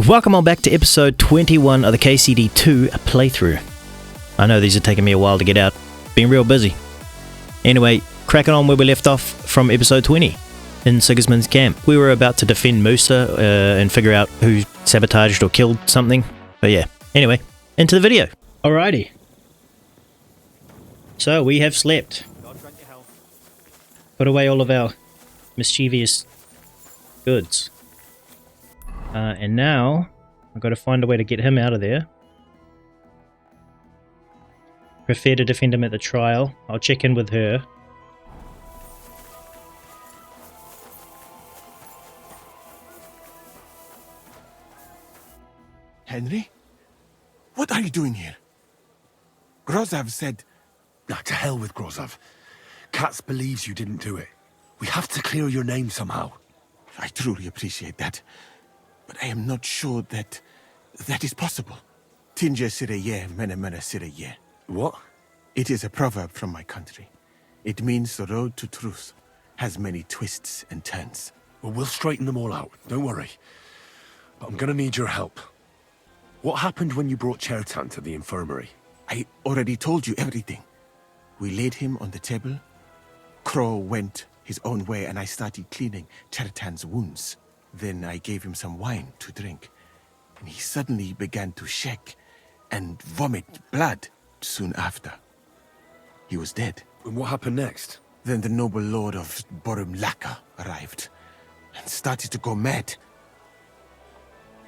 Welcome on back to episode 21 of the KCD2 playthrough. I know these are taking me a while to get out, been real busy. Anyway, cracking on where we left off from episode 20 in Sigismunds Camp. We were about to defend Musa and figure out who sabotaged or killed something, but yeah. Anyway, into the video. Alrighty. So we have slept. Put away all of our mischievous goods. And now, I've got to find a way to get him out of there. Prefer to defend him at the trial. I'll check in with her. Henry? What are you doing here? Grozov said... Nah, to hell with Grozov. Katz believes you didn't do it. We have to clear your name somehow. I truly appreciate that. But I am not sure that is possible. Tinja sireye, mene mene sireye. What? It is a proverb from my country. It means the road to truth has many twists and turns. Well, we'll straighten them all out, don't worry. But I'm gonna need your help. What happened when you brought Chertan to the infirmary? I already told you everything. We laid him on the table. Crow went his own way and I started cleaning Chertan's wounds. Then I gave him some wine to drink. And he suddenly began to shake and vomit blood soon after. He was dead. And what happened next? Then the noble lord of Borumlaka arrived and started to go mad.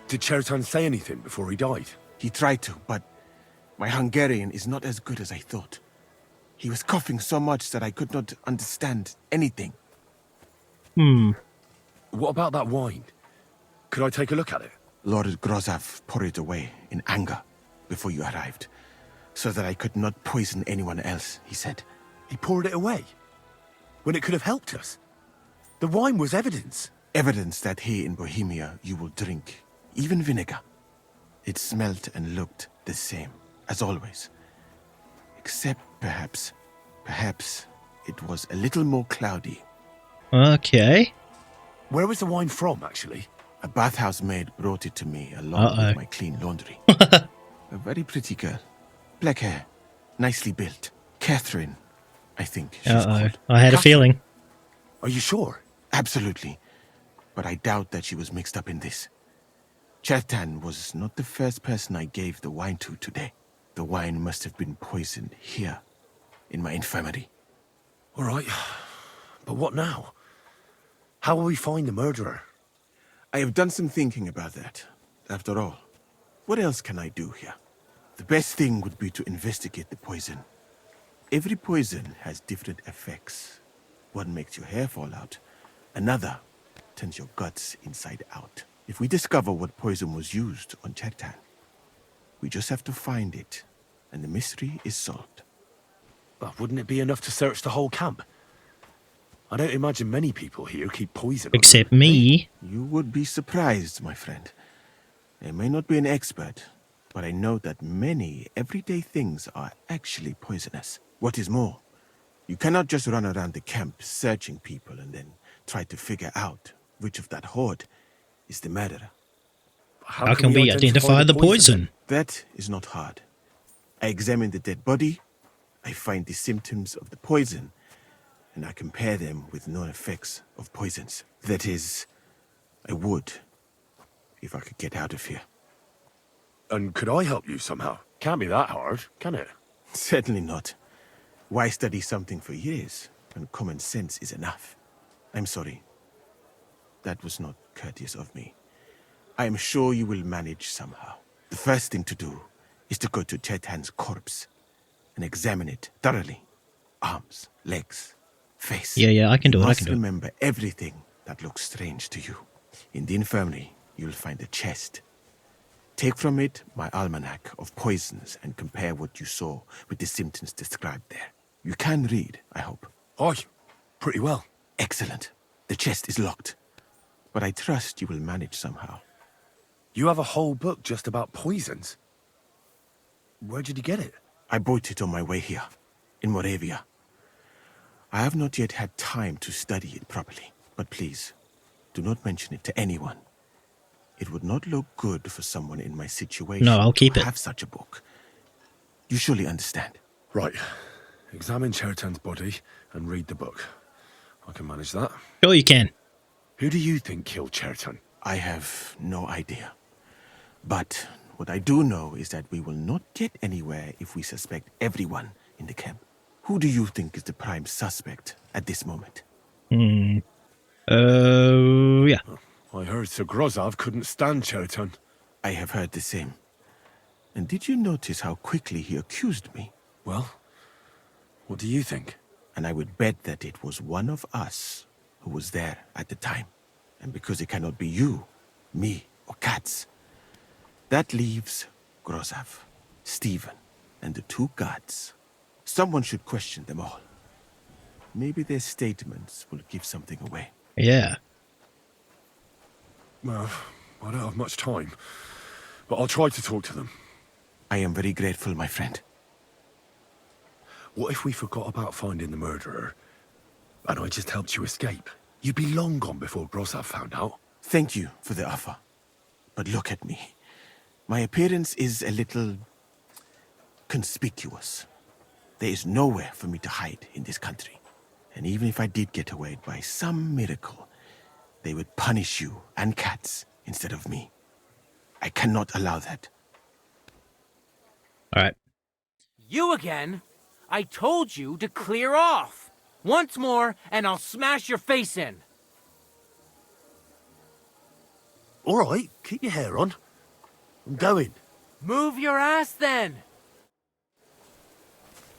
Did Chertan say anything before he died? He tried to, but my Hungarian is not as good as I thought. He was coughing so much that I could not understand anything. What about that wine? Could I take a look at it? Lord Grozov poured it away in anger before you arrived, so that I could not poison anyone else, he said. He poured it away? When it could have helped us? The wine was evidence. Evidence that here in Bohemia you will drink, even vinegar. It smelt and looked the same, as always. Except perhaps it was a little more cloudy. Okay. Where was the wine from, actually? A bathhouse maid brought it to me along with my clean laundry. A very pretty girl. Black hair. Nicely built. Catherine, I think she's called. I had a feeling. Are you sure? Absolutely. But I doubt that she was mixed up in this. Chertan was not the first person I gave the wine to today. The wine must have been poisoned here, in my infirmary. All right. But what now? How will we find the murderer? I have done some thinking about that. After all, what else can I do here? The best thing would be to investigate the poison. Every poison has different effects. One makes your hair fall out. Another turns your guts inside out. If we discover what poison was used on Chertan, we just have to find it, and the mystery is solved. But wouldn't it be enough to search the whole camp? I don't imagine many people here keep poison. Except me. You would be surprised, my friend. I may not be an expert, but I know that many everyday things are actually poisonous. What is more, you cannot just run around the camp searching people and then try to figure out which of that horde is the murderer. How can we identify the poison? That is not hard. I examine the dead body, I find the symptoms of the poison, and I compare them with known effects of poisons. That is, I would, if I could get out of here. And could I help you somehow? Can't be that hard, can it? Certainly not. Why study something for years when common sense is enough? I'm sorry. That was not courteous of me. I am sure you will manage somehow. The first thing to do is to go to Chertan's corpse and examine it thoroughly. Arms, legs, face. Yeah, I can do it. You must remember everything that looks strange to you. In the infirmary, you'll find a chest. Take from it my almanac of poisons and compare what you saw with the symptoms described there. You can read, I hope. Aye, pretty well. Excellent. The chest is locked, but I trust you will manage somehow. You have a whole book just about poisons? Where did you get it? I bought it on my way here, in Moravia. I have not yet had time to study it properly, but please, do not mention it to anyone. It would not look good for someone in my situation No, I'll keep to it. have such a book. You surely understand. Right. Examine Chertan's body and read the book. I can manage that. Sure you can. Who do you think killed Chertan? I have no idea. But what I do know is that we will not get anywhere if we suspect everyone in the camp. Who do you think is the prime suspect at this moment? Yeah. I heard Sir Grozov couldn't stand Chertan. I have heard the same. And did you notice how quickly he accused me? Well, what do you think? And I would bet that it was one of us who was there at the time. And because it cannot be you, me, or Katz, that leaves Grozov, Stephen, and the two guards. Someone should question them all. Maybe their statements will give something away. Yeah. Well, I don't have much time, but I'll try to talk to them. I am very grateful, my friend. What if we forgot about finding the murderer, and I just helped you escape? You'd be long gone before Grozov found out. Thank you for the offer. But look at me. My appearance is a little conspicuous. There is nowhere for me to hide in this country. And even if I did get away by some miracle, they would punish you and Katz instead of me. I cannot allow that. All right. You again? I told you to clear off. Once more, and I'll smash your face in. All right, keep your hair on. I'm going. Move your ass then.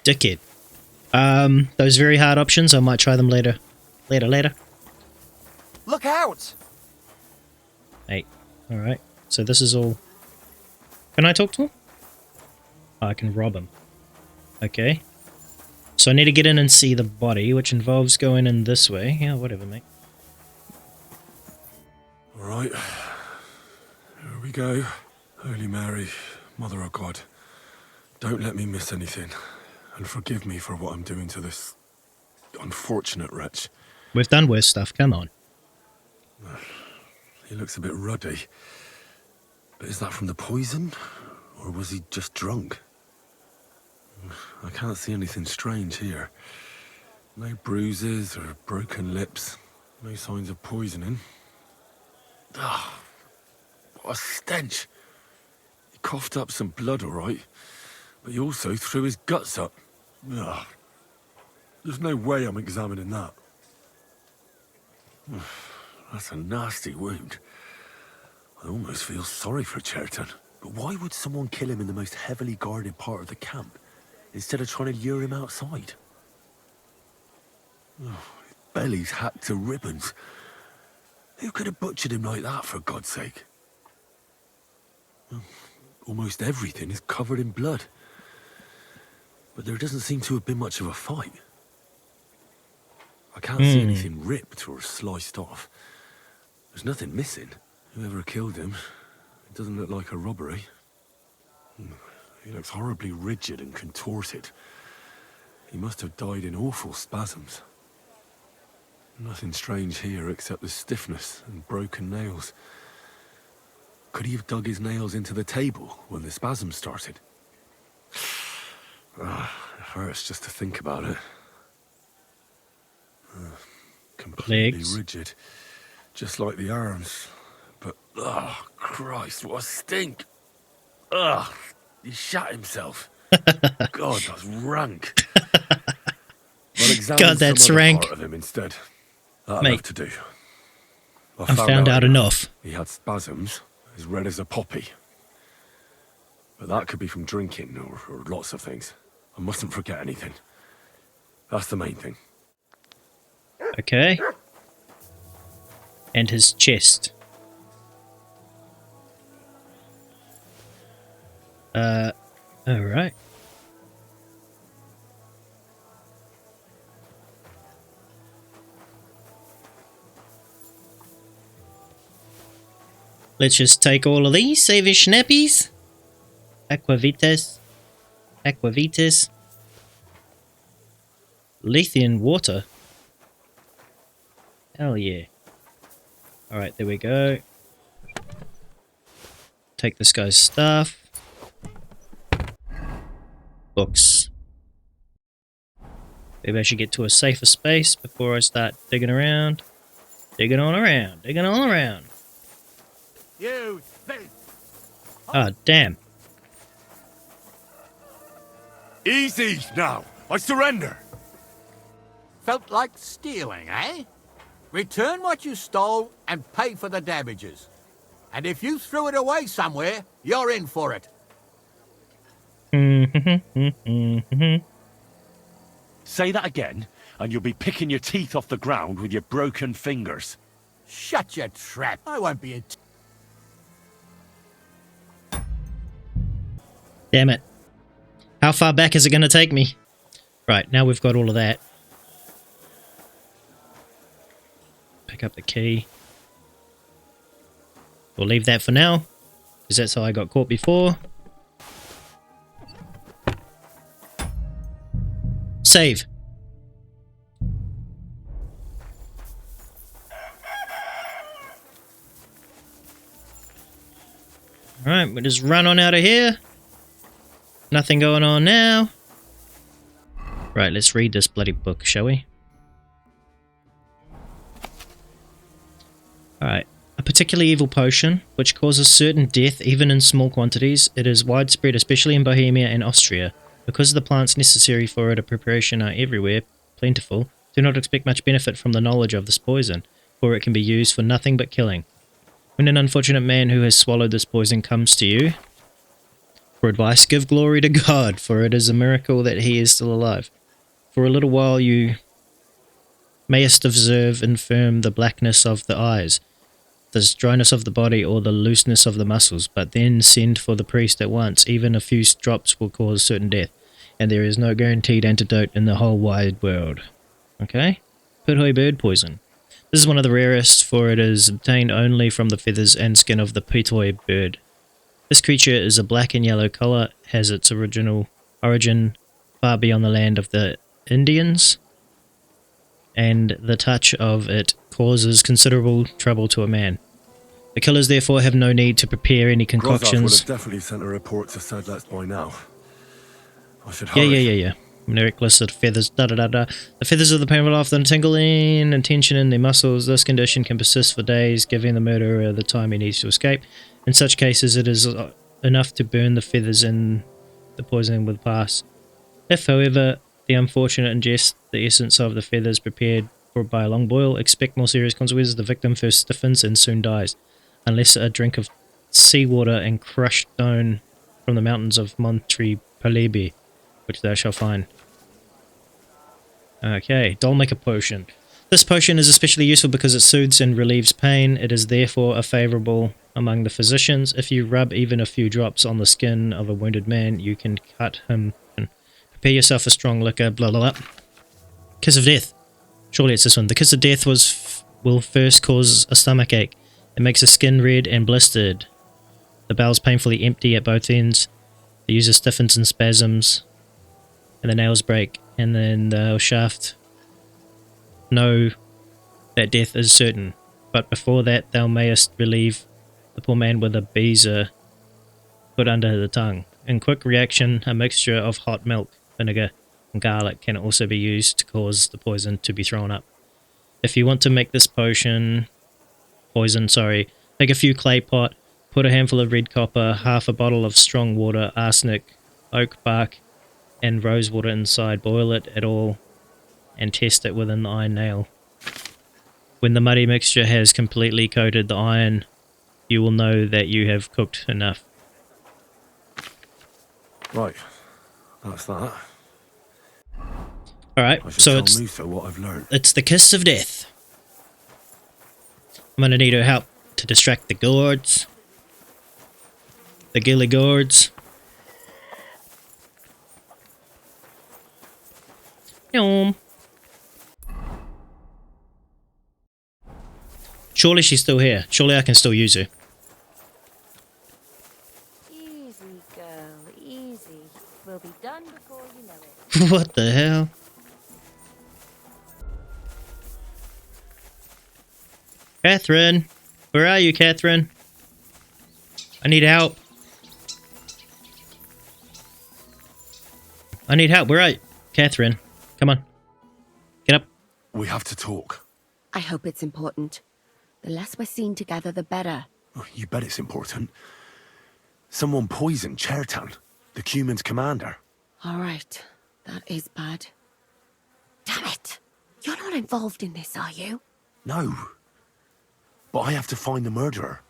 Dickhead. Those very hard options, I might try them later. Later. Look out! Hey. Alright. So this is all... Can I talk to him? Oh, I can rob him. Okay. So I need to get in and see the body, which involves going in this way. Yeah, whatever, mate. All right. Here we go. Holy Mary, Mother of God, don't let me miss anything. And forgive me for what I'm doing to this unfortunate wretch. We've done worse stuff, come on. He looks a bit ruddy. But is that from the poison? Or was he just drunk? I can't see anything strange here. No bruises or broken lips. No signs of poisoning. Ah, what a stench. He coughed up some blood, all right. But he also threw his guts up. Ugh. There's no way I'm examining that. That's a nasty wound. I almost feel sorry for Chertan. But why would someone kill him in the most heavily guarded part of the camp, instead of trying to lure him outside? His belly's hacked to ribbons. Who could have butchered him like that, for God's sake? Almost everything is covered in blood. But there doesn't seem to have been much of a fight. I can't see anything ripped or sliced off. There's nothing missing. Whoever killed him, it doesn't look like a robbery. He looks horribly rigid and contorted. He must have died in awful spasms. Nothing strange here except the stiffness and broken nails. Could he have dug his nails into the table when the spasms started? It hurts just to think about it. Completely Legs. rigid, just like the arms. But, oh, Christ, what a stink! Ugh, he shot himself. God, that's rank. Well, examine God, that's some other rank. part of him instead. That'll Mate, have to do. I found out enough. He had spasms, as red as a poppy. But that could be from drinking, or lots of things. I mustn't forget anything. That's the main thing. Okay. And his chest. Alright. Let's just take all of these, save his schnappies. Aquavitas. Aquavitas. Lithium water. Hell yeah. Alright, there we go. take this guy's stuff. Books. Maybe I should get to a safer space before I start digging around. Digging all around. Digging all around. You thief! Ah, damn. Easy now. I surrender. Felt like stealing, eh? Return what you stole and pay for the damages. And if you threw it away somewhere, you're in for it. Say that again, and you'll be picking your teeth off the ground with your broken fingers. Shut your trap. I won't be Damn it. How far back is it going to take me? Right, now we've got all of that. Pick up the key. We'll leave that for now, because that's how I got caught before. Save. Alright, we'll just run on out of here. Nothing going on now. Right, let's read this bloody book, shall we? Alright. A particularly evil potion, which causes certain death even in small quantities. It is widespread, especially in Bohemia and Austria. Because the plants necessary for its preparation are everywhere plentiful, do not expect much benefit from the knowledge of this poison, for it can be used for nothing but killing. When an unfortunate man who has swallowed this poison comes to you for advice, give glory to God, for it is a miracle that he is still alive. For a little while you mayest observe infirm the blackness of the eyes, the dryness of the body, or the looseness of the muscles, but then send for the priest at once. Even a few drops will cause certain death, and there is no guaranteed antidote in the whole wide world. Okay? Puthoy bird poison. This is one of the rarest, for it is obtained only from the feathers and skin of the Puthoy bird. This creature is a black and yellow colour, has its origin far beyond the land of the Indians, and the touch of it causes considerable trouble to a man. The killers therefore have no need to prepare any concoctions. Grozov would have definitely sent a report to Sedlets by now. I should hurry. Yeah. Necklace of feathers, The feathers of the panther often tingle in and tension in their muscles. This condition can persist for days, giving the murderer the time he needs to escape. In such cases, it is enough to burn the feathers and the poison will pass. If, however, the unfortunate ingest the essence of the feathers prepared for by a long boil, expect more serious consequences. The victim first stiffens and soon dies, unless a drink of seawater and crushed stone from the mountains of Montre Palebi, which thou shalt find. Okay, Dolmaker Potion. This potion is especially useful because it soothes and relieves pain. It is therefore a favourable among the physicians. If you rub even a few drops on the skin of a wounded man, you can cut him. Prepare yourself a strong liquor, blah blah blah. Kiss of Death. Surely it's this one. The Kiss of Death will first cause a stomach ache. It makes the skin red and blistered. The bowels painfully empty at both ends. The user stiffens and spasms, and the nails break, and then the shaft. Know that death is certain, but before that thou mayest relieve the poor man with a beezer put under the tongue. In quick reaction, a mixture of hot milk, vinegar, and garlic can also be used to cause the poison to be thrown up. If you want to make this poison, take a few clay pot, put a handful of red copper, half a bottle of strong water, arsenic, oak bark, and rose water inside. Boil it at all and test it with an iron nail. When the muddy mixture has completely coated the iron, you will know that you have cooked enough. Right, that's that. Alright, so tell Musa what I've learned. it's the Kiss of Death. I'm gonna need her help to distract the guards. The ghillie guards. Yum. Surely she's still here. Surely I can still use her. Easy, girl, easy. We'll be done before you know it. What the hell? Catherine? Where are you, Catherine? I need help. I need help. Where are you? Catherine, come on. Get up. We have to talk. I hope it's important. The less we're seen together, the better. Oh, you bet it's important. Someone poisoned Chertan, the Cuman's commander. All right. That is bad. Damn it! You're not involved in this, are you? No. But I have to find the murderer.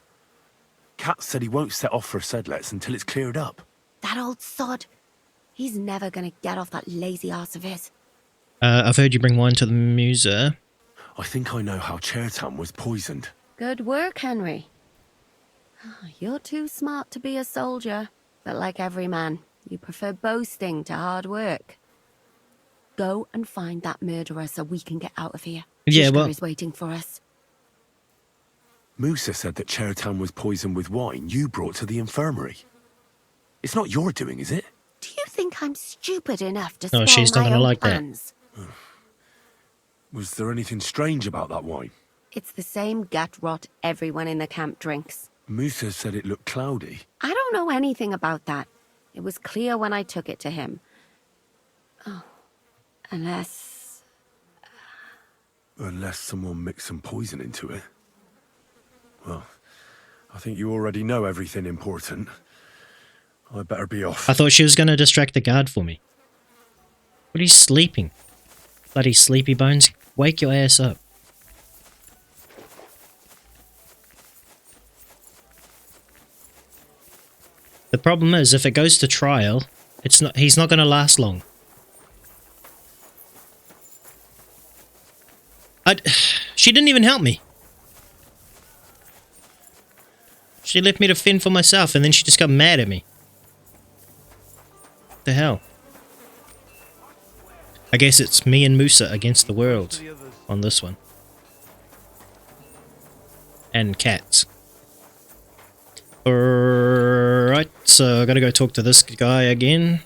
Kat said he won't set off for Sedlets until it's cleared up. That old sod. He's never gonna get off that lazy arse of his. I've heard you bring wine to the Musa. I think I know how Chertan was poisoned. Good work, Henry. You're too smart to be a soldier, but like every man, you prefer boasting to hard work. Go and find that murderer so we can get out of here. Yeah, Shishka well... is waiting for us. Musa said that Chertan was poisoned with wine you brought to the infirmary. It's not your doing, is it? Do you think I'm stupid enough to No, spoil she's not my gonna own like that. plans? Was there anything strange about that wine? It's the same gut rot everyone in the camp drinks. Musa said it looked cloudy. I don't know anything about that. It was clear when I took it to him. Oh, unless... Unless someone mixed some poison into it. Well, I think you already know everything important. I better be off. I thought she was going to distract the guard for me. What are you sleeping? Bloody sleepy bones. Wake your ass up. The problem is, if it goes to trial, he's not going to last long. She didn't even help me. She left me to fend for myself, and then she just got mad at me. What the hell? I guess it's me and Musa against the world on this one. And cats. Alright, so I gotta go talk to this guy again.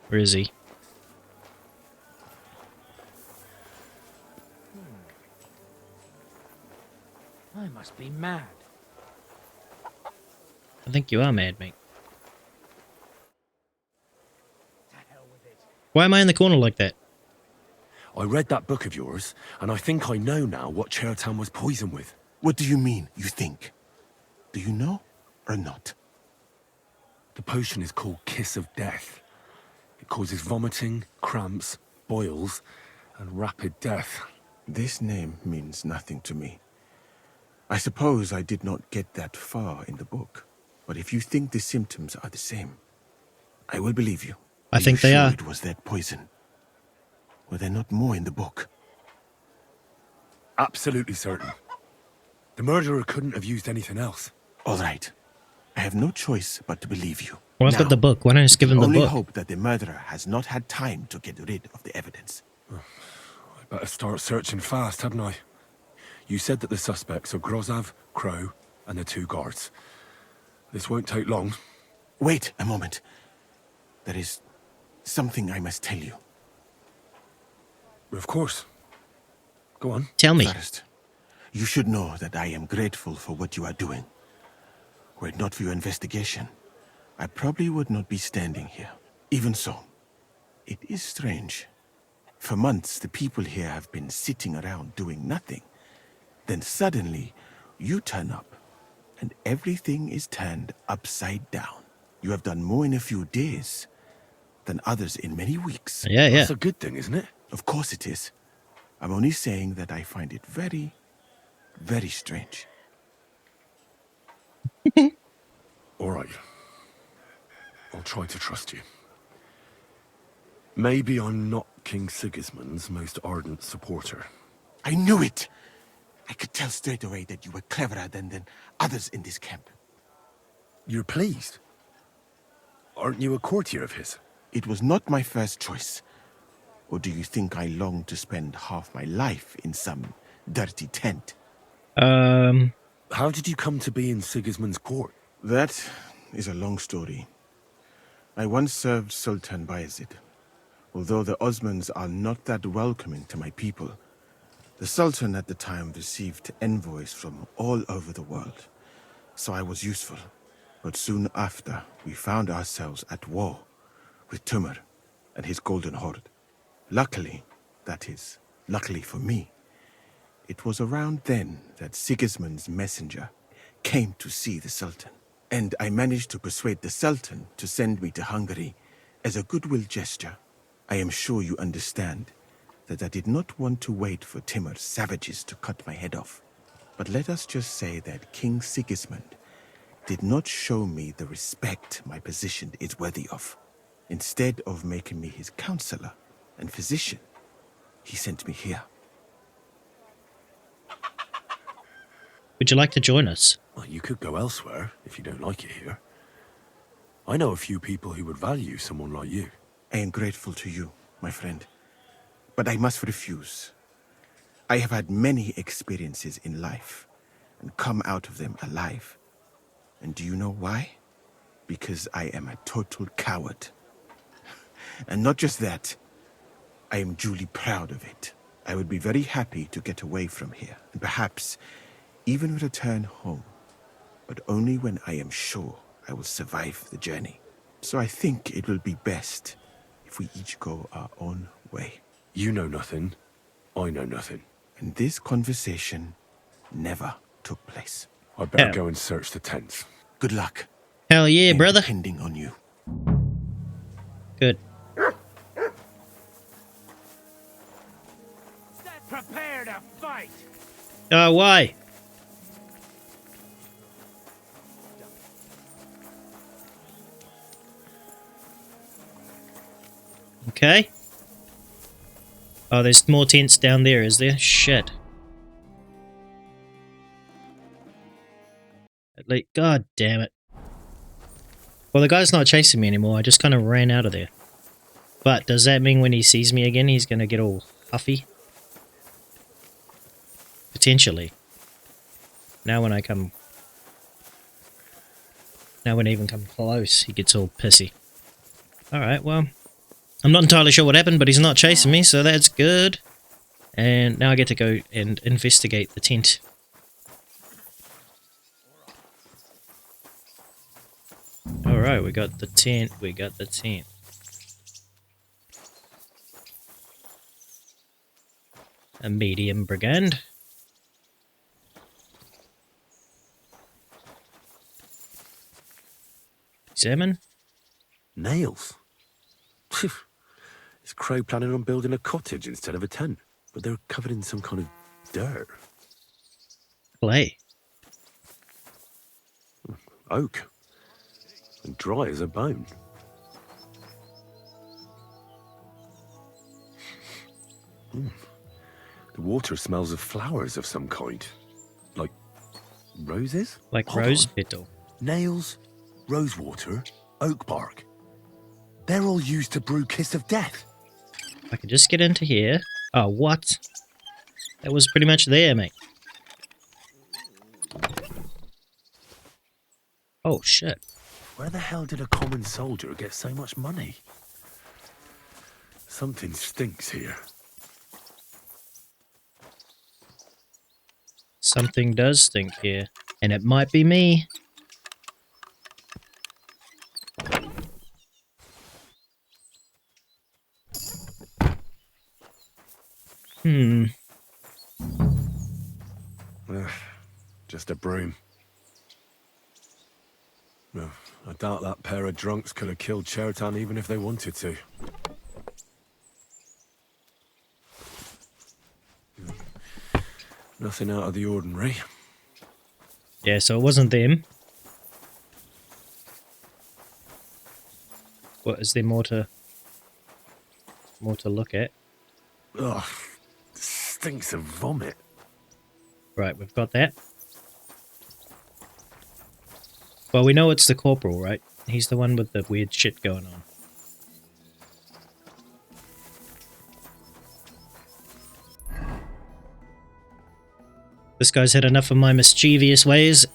Where is he? I must be mad. I think you are mad, mate. Why am I in the corner like that? I read that book of yours, and I think I know now what Chertan was poisoned with. What do you mean, you think? Do you know or not? The potion is called Kiss of Death. It causes vomiting, cramps, boils, and rapid death. This name means nothing to me. I suppose I did not get that far in the book. But if you think the symptoms are the same, I will believe you. I think they are. It was that poison. Were there not more in the book? Absolutely certain. The murderer couldn't have used anything else. All right. I have no choice but to believe you. Well, I've got the book. Why don't I just give him the only book? hope that the murderer has not had time to get rid of the evidence. I better start searching fast, hadn't I? You said that the suspects are Grozav, Crow, and the 2 guards. This won't take long. Wait a moment. There is something I must tell you. Of course. Go on. Tell me. First, you should know that I am grateful for what you are doing. Were it not for your investigation, I probably would not be standing here. Even so, it is strange. For months, the people here have been sitting around doing nothing. Then suddenly, you turn up, and everything is turned upside down. You have done more in a few days than others in many weeks. Yeah. That's a good thing, isn't it? Of course it is. I'm only saying that I find it very, very strange. All right. I'll try to trust you. Maybe I'm not King Sigismund's most ardent supporter. I knew it! I could tell straight away that you were cleverer than others in this camp. You're pleased? Aren't you a courtier of his? It was not my first choice. Or do you think I long to spend half my life in some dirty tent? How did you come to be in Sigismund's court? That is a long story. I once served Sultan Bayezid. Although the Osmans are not that welcoming to my people, The Sultan at the time received envoys from all over the world, so I was useful. But soon after, we found ourselves at war with Timur and his Golden Horde. Luckily, that is, luckily for me, it was around then that Sigismund's messenger came to see the Sultan. And I managed to persuade the Sultan to send me to Hungary as a goodwill gesture. I am sure you understand that I did not want to wait for Timur's savages to cut my head off. But let us just say that King Sigismund did not show me the respect my position is worthy of. Instead of making me his counselor and physician, he sent me here. Would you like to join us? Well, you could go elsewhere if you don't like it here. I know a few people who would value someone like you. I am grateful to you, my friend. But I must refuse. I have had many experiences in life and come out of them alive. And do you know why? Because I am a total coward. And not just that, I am duly proud of it. I would be very happy to get away from here and perhaps even return home, but only when I am sure I will survive the journey. So I think it will be best if we each go our own way. You know nothing, I know nothing. And this conversation never took place. I'd better Yeah. go and search the tents. Good luck. Hell yeah, I'm brother. depending on you. Good. Prepare to fight! Oh, why? Okay. Oh, there's more tents down there, is there? Shit. Like, god damn it. Well, the guy's not chasing me anymore. I just kind of ran out of there. But does that mean when he sees me again, he's going to get all huffy? Potentially. Now when I even come close, he gets all pissy. Alright, well, I'm not entirely sure what happened, but he's not chasing me, so that's good. And now I get to go and investigate the tent. Alright, we got the tent, A medium brigand. Examine. Nails? Is Crow planning on building a cottage instead of a tent? But they're covered in some kind of dirt. Clay. Oak. And dry as a bone. The water smells of flowers of some kind. Like roses? Like Hold rose on. petal. Nails, rosewater, oak bark. They're all used to brew Kiss of Death. I can just get into here. Oh, what? That was pretty much there, mate. Oh, shit. Where the hell did a common soldier get so much money? Something stinks here. Something does stink here. And it might be me. Ugh, just a broom. No, I doubt that pair of drunks could have killed Chertan even if they wanted to. Nothing out of the ordinary. Yeah, so it wasn't them. What, is there more to look at? Ugh, stinks of vomit. Right, we've got that. Well, we know it's the corporal, right? He's the one with the weird shit going on. This guy's had enough of my mischievous ways,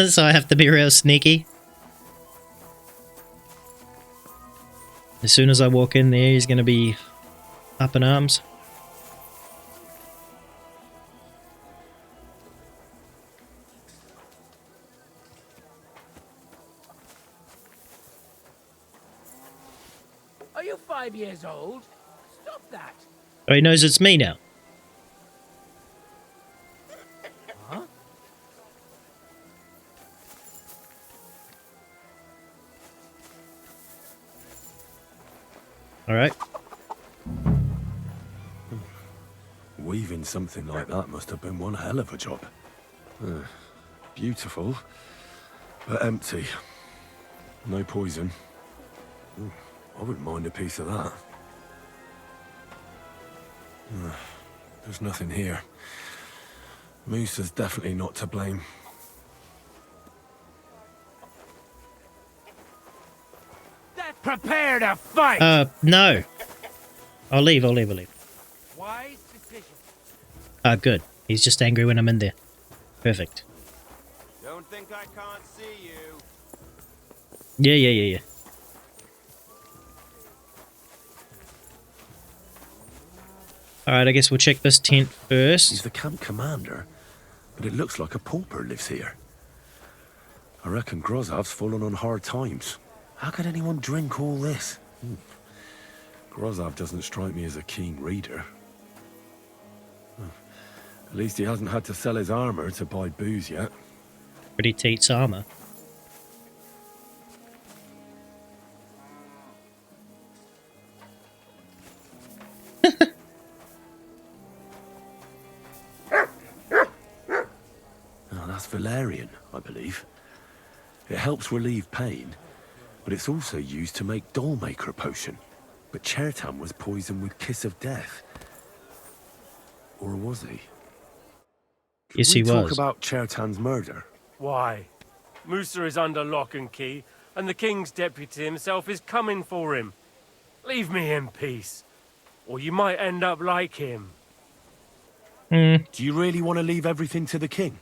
so I have to be real sneaky. As soon as I walk in there, he's going to be up in arms. you 5 years old? Stop that. Oh, he knows it's me now. Huh? Alright. Weaving something like that must have been one hell of a job. Beautiful, but empty. No poison. I wouldn't mind a piece of that. There's nothing here. Musa's definitely not to blame. Prepare to fight! No. I'll leave. Wise decision. Good. He's just angry when I'm in there. Perfect. Don't think I can't see you. Yeah. Alright, I guess we'll check this tent He's first. the camp commander, but it looks like a pauper lives here. I reckon Grozov's fallen on hard times. How could anyone drink all this? Grozov doesn't strike me as a keen reader. At least he hasn't had to sell his armor to buy booze yet. Pretty teats armor. Oh, that's valerian, I believe. It helps relieve pain, but it's also used to make Dollmaker potion. But Chertan was poisoned with Kiss of Death. Or was he? Yes, he Can we talk was. about Chertan's murder? Why? Musa is under lock and key, and the king's deputy himself is coming for him. Leave me in peace, or you might end up like him. Do you really want to leave everything to the king?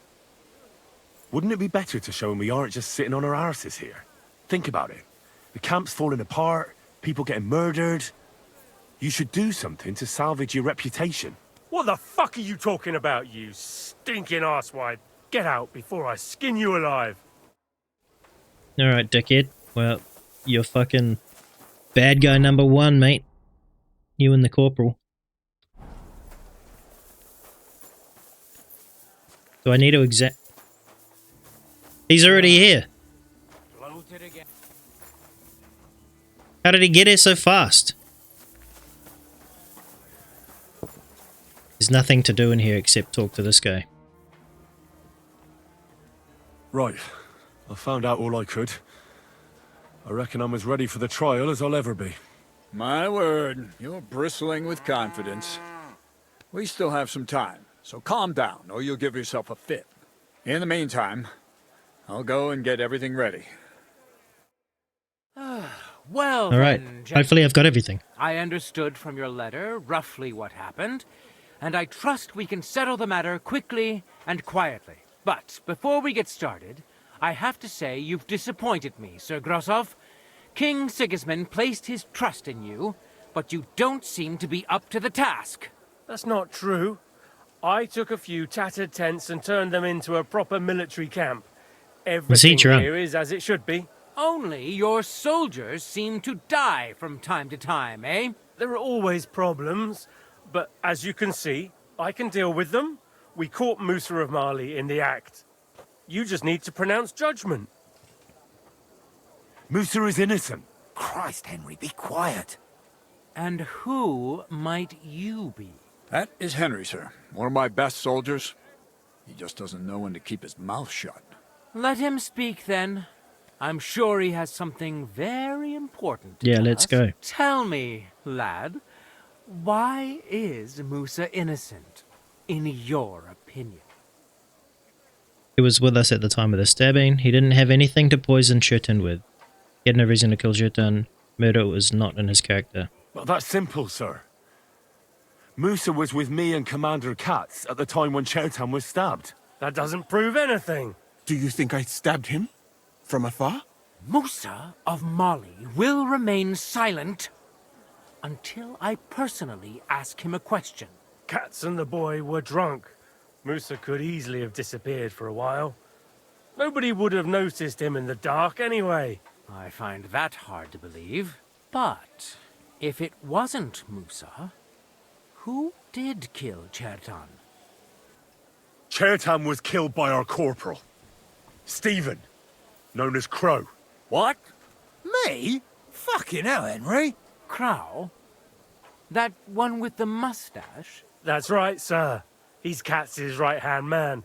Wouldn't it be better to show him we aren't just sitting on our arses here? Think about it. The camp's falling apart, people getting murdered. You should do something to salvage your reputation. What the fuck are you talking about, you stinking arsewipe? Get out before I skin you alive. Alright, dickhead. Well, you're fucking bad guy number 1, mate. You and the corporal. Do I need to He's already here. Bloated again. How did he get here so fast? There's nothing to do in here except talk to this guy. Right. I found out all I could. I reckon I'm as ready for the trial as I'll ever be. My word, you're bristling with confidence. We still have some time, so calm down, or you'll give yourself a fit. In the meantime, I'll go and get everything ready. Well, Alright, then, hopefully I've got everything. I understood from your letter roughly what happened, and I trust we can settle the matter quickly and quietly. But before we get started, I have to say you've disappointed me, Sir Grozov. King Sigismund placed his trust in you, but you don't seem to be up to the task. That's not true. I took a few tattered tents and turned them into a proper military camp. Everything drunk? here is as it should be. Only your soldiers seem to die from time to time, eh? There are always problems, but as you can see, I can deal with them. We caught Musa of Mali in the act. You just need to pronounce judgment. Musa is innocent. Christ, Henry, be quiet. And who might you be? That is Henry, sir. One of my best soldiers. He just doesn't know when to keep his mouth shut. Let him speak, then. I'm sure he has something very important to Yeah, tell let's us. go. Tell me, lad, why is Musa innocent, in your opinion? He was with us at the time of the stabbing. He didn't have anything to poison Chertan with. He had no reason to kill Chertan. Murder was not in his character. Well, that's simple, sir. Musa was with me and Commander Katz at the time when Chertan was stabbed. That doesn't prove anything. Do you think I stabbed him? From afar? Musa of Mali will remain silent until I personally ask him a question. Katz and the boy were drunk. Musa could easily have disappeared for a while. Nobody would have noticed him in the dark anyway. I find that hard to believe. But If it wasn't Musa, who did kill Chertan? Chertan was killed by our corporal, Stephen, known as Crow. What? Me? Fucking hell, Henry. Crow? That one with the mustache? That's right, sir. He's Katz's right-hand man.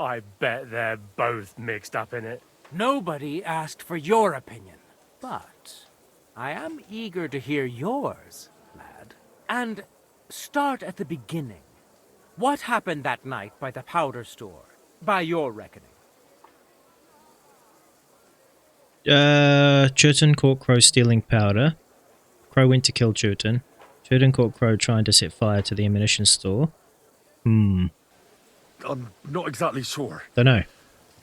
I bet they're both mixed up in it. Nobody asked for your opinion, but I am eager to hear yours, lad. And start at the beginning. What happened that night by the powder store, by your reckoning? Chertan caught Crow stealing powder. Crow went to kill Chertan. Chertan caught Crow trying to set fire to the ammunition store. I'm not exactly sure. Dunno.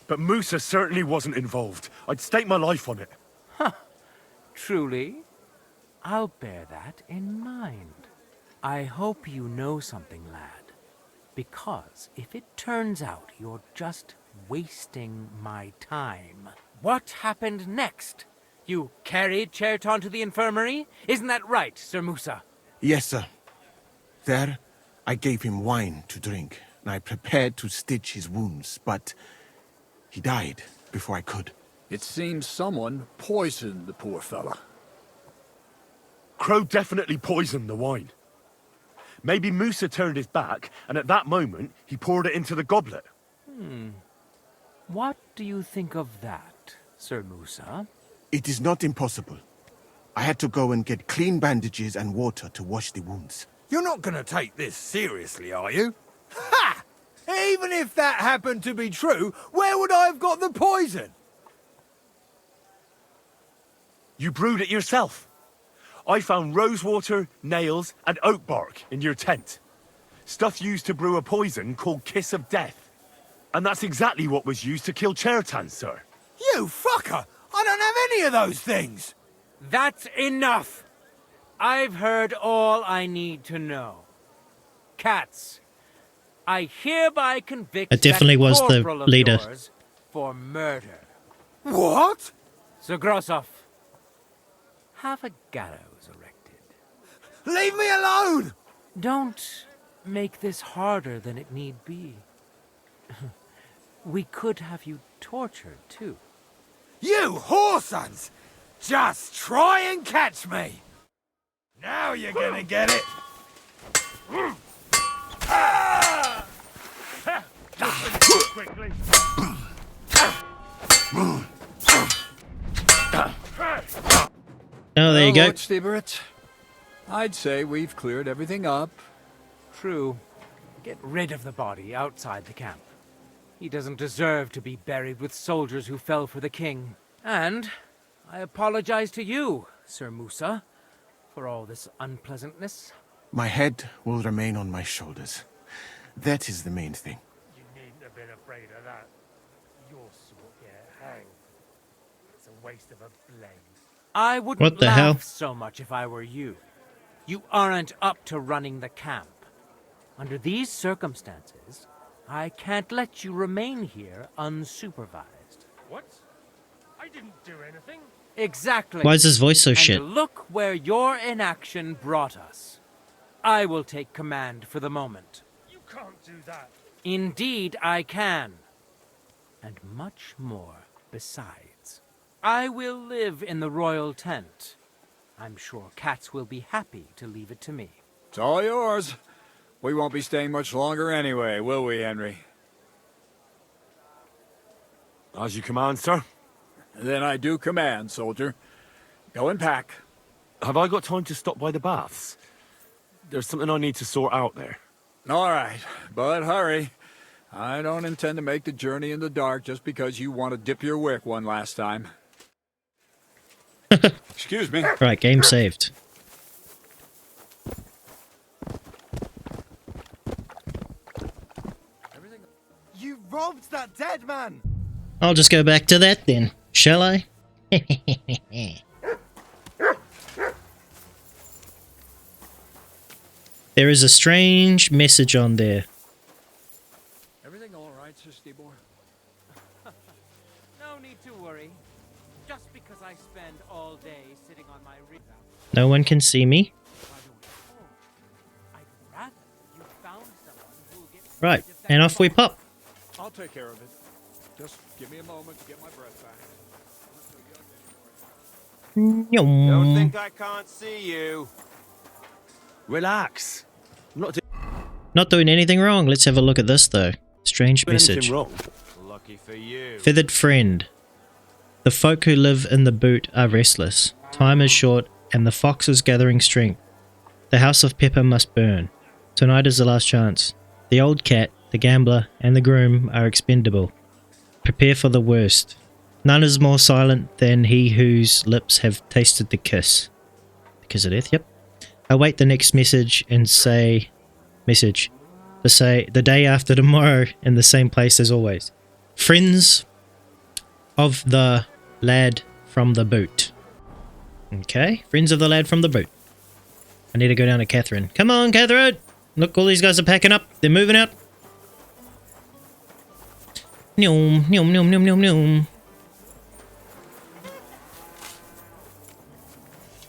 But Musa certainly wasn't involved. I'd stake my life on it. Truly? I'll bear that in mind. I hope you know something, lad. Because if it turns out you're just wasting my time... What happened next? You carried Chertan to the infirmary? Isn't that right, Sir Musa? Yes, sir. There, I gave him wine to drink, and I prepared to stitch his wounds, but he died before I could. It seems someone poisoned the poor fella. Crow definitely poisoned the wine. Maybe Musa turned his back, and at that moment, he poured it into the goblet. What do you think of that, Sir Musa? It is not impossible. I had to go and get clean bandages and water to wash the wounds. You're not gonna take this seriously, are you? Ha! Even if that happened to be true, where would I have got the poison? You brewed it yourself. I found rosewater, nails, and oak bark in your tent. Stuff used to brew a poison called Kiss of Death. And that's exactly what was used to kill Chertan, sir. You fucker! I don't have any of those things! That's enough! I've heard all I need to know. Katz, I hereby convict It definitely that was the corporal of leader. yours for murder. What? Sir Grossoff, have a gallows erected. Leave me alone! Don't make this harder than it need be. We could have you tortured, too. You whoresons! Just try and catch me! Now you're gonna get it! Quickly. Oh, there you go. Lord Stieberitz, I'd say we've cleared everything up. True. Get rid of the body outside the camp. He doesn't deserve to be buried with soldiers who fell for the king. And I apologize to you, Sir Musa, for all this unpleasantness. My head will remain on my shoulders. That is the main thing. You needn't have been afraid of that. Your sort get hanged. It's a waste of a blade. I wouldn't What the laugh hell? so much if I were you. You aren't up to running the camp. Under these circumstances, I can't let you remain here unsupervised. What? I didn't do anything. Exactly. Why is his voice so And shit? look where your inaction brought us. I will take command for the moment. You can't do that. Indeed, I can. And much more besides. I will live in the royal tent. I'm sure Katz will be happy to leave it to me. It's all yours. We won't be staying much longer anyway, will we, Henry? As you command, sir. Then I do command, soldier. Go and pack. Have I got time to stop by the baths? There's something I need to sort out there. All right, but hurry. I don't intend to make the journey in the dark just because you want to dip your wick one last time. Excuse me. Right, game saved. You robbed that dead man! I'll just go back to that then, shall I? There is a strange message on there. Everything all right, Sir Stibor? No need to worry. just because I spend all day sitting on my rig. No one can see me. I'd rather you found someone who will get Right, and off we pop. I'll take care of it. Just give me a moment to get my breath back. Don't think I can't see you. Relax. Not doing anything wrong. Let's have a look at this though. Strange Anything message. wrong? Lucky for you. Feathered friend. The folk who live in the boot are restless. Time is short and the fox is gathering strength. The house of Pepper must burn. Tonight is the last chance. The old cat, the gambler, and the groom are expendable. Prepare for the worst. None is more silent than he whose lips have tasted the kiss. The kiss of death, yep. Await the next message and say... Message. To say, the day after tomorrow in the same place as always. Friends of the lad from the boot. Okay, friends of the lad from the boot. I need to go down to Catherine. Come on, Catherine! Look, all these guys are packing up. They're moving out. Noom, noom, noom, noom, noom, noom.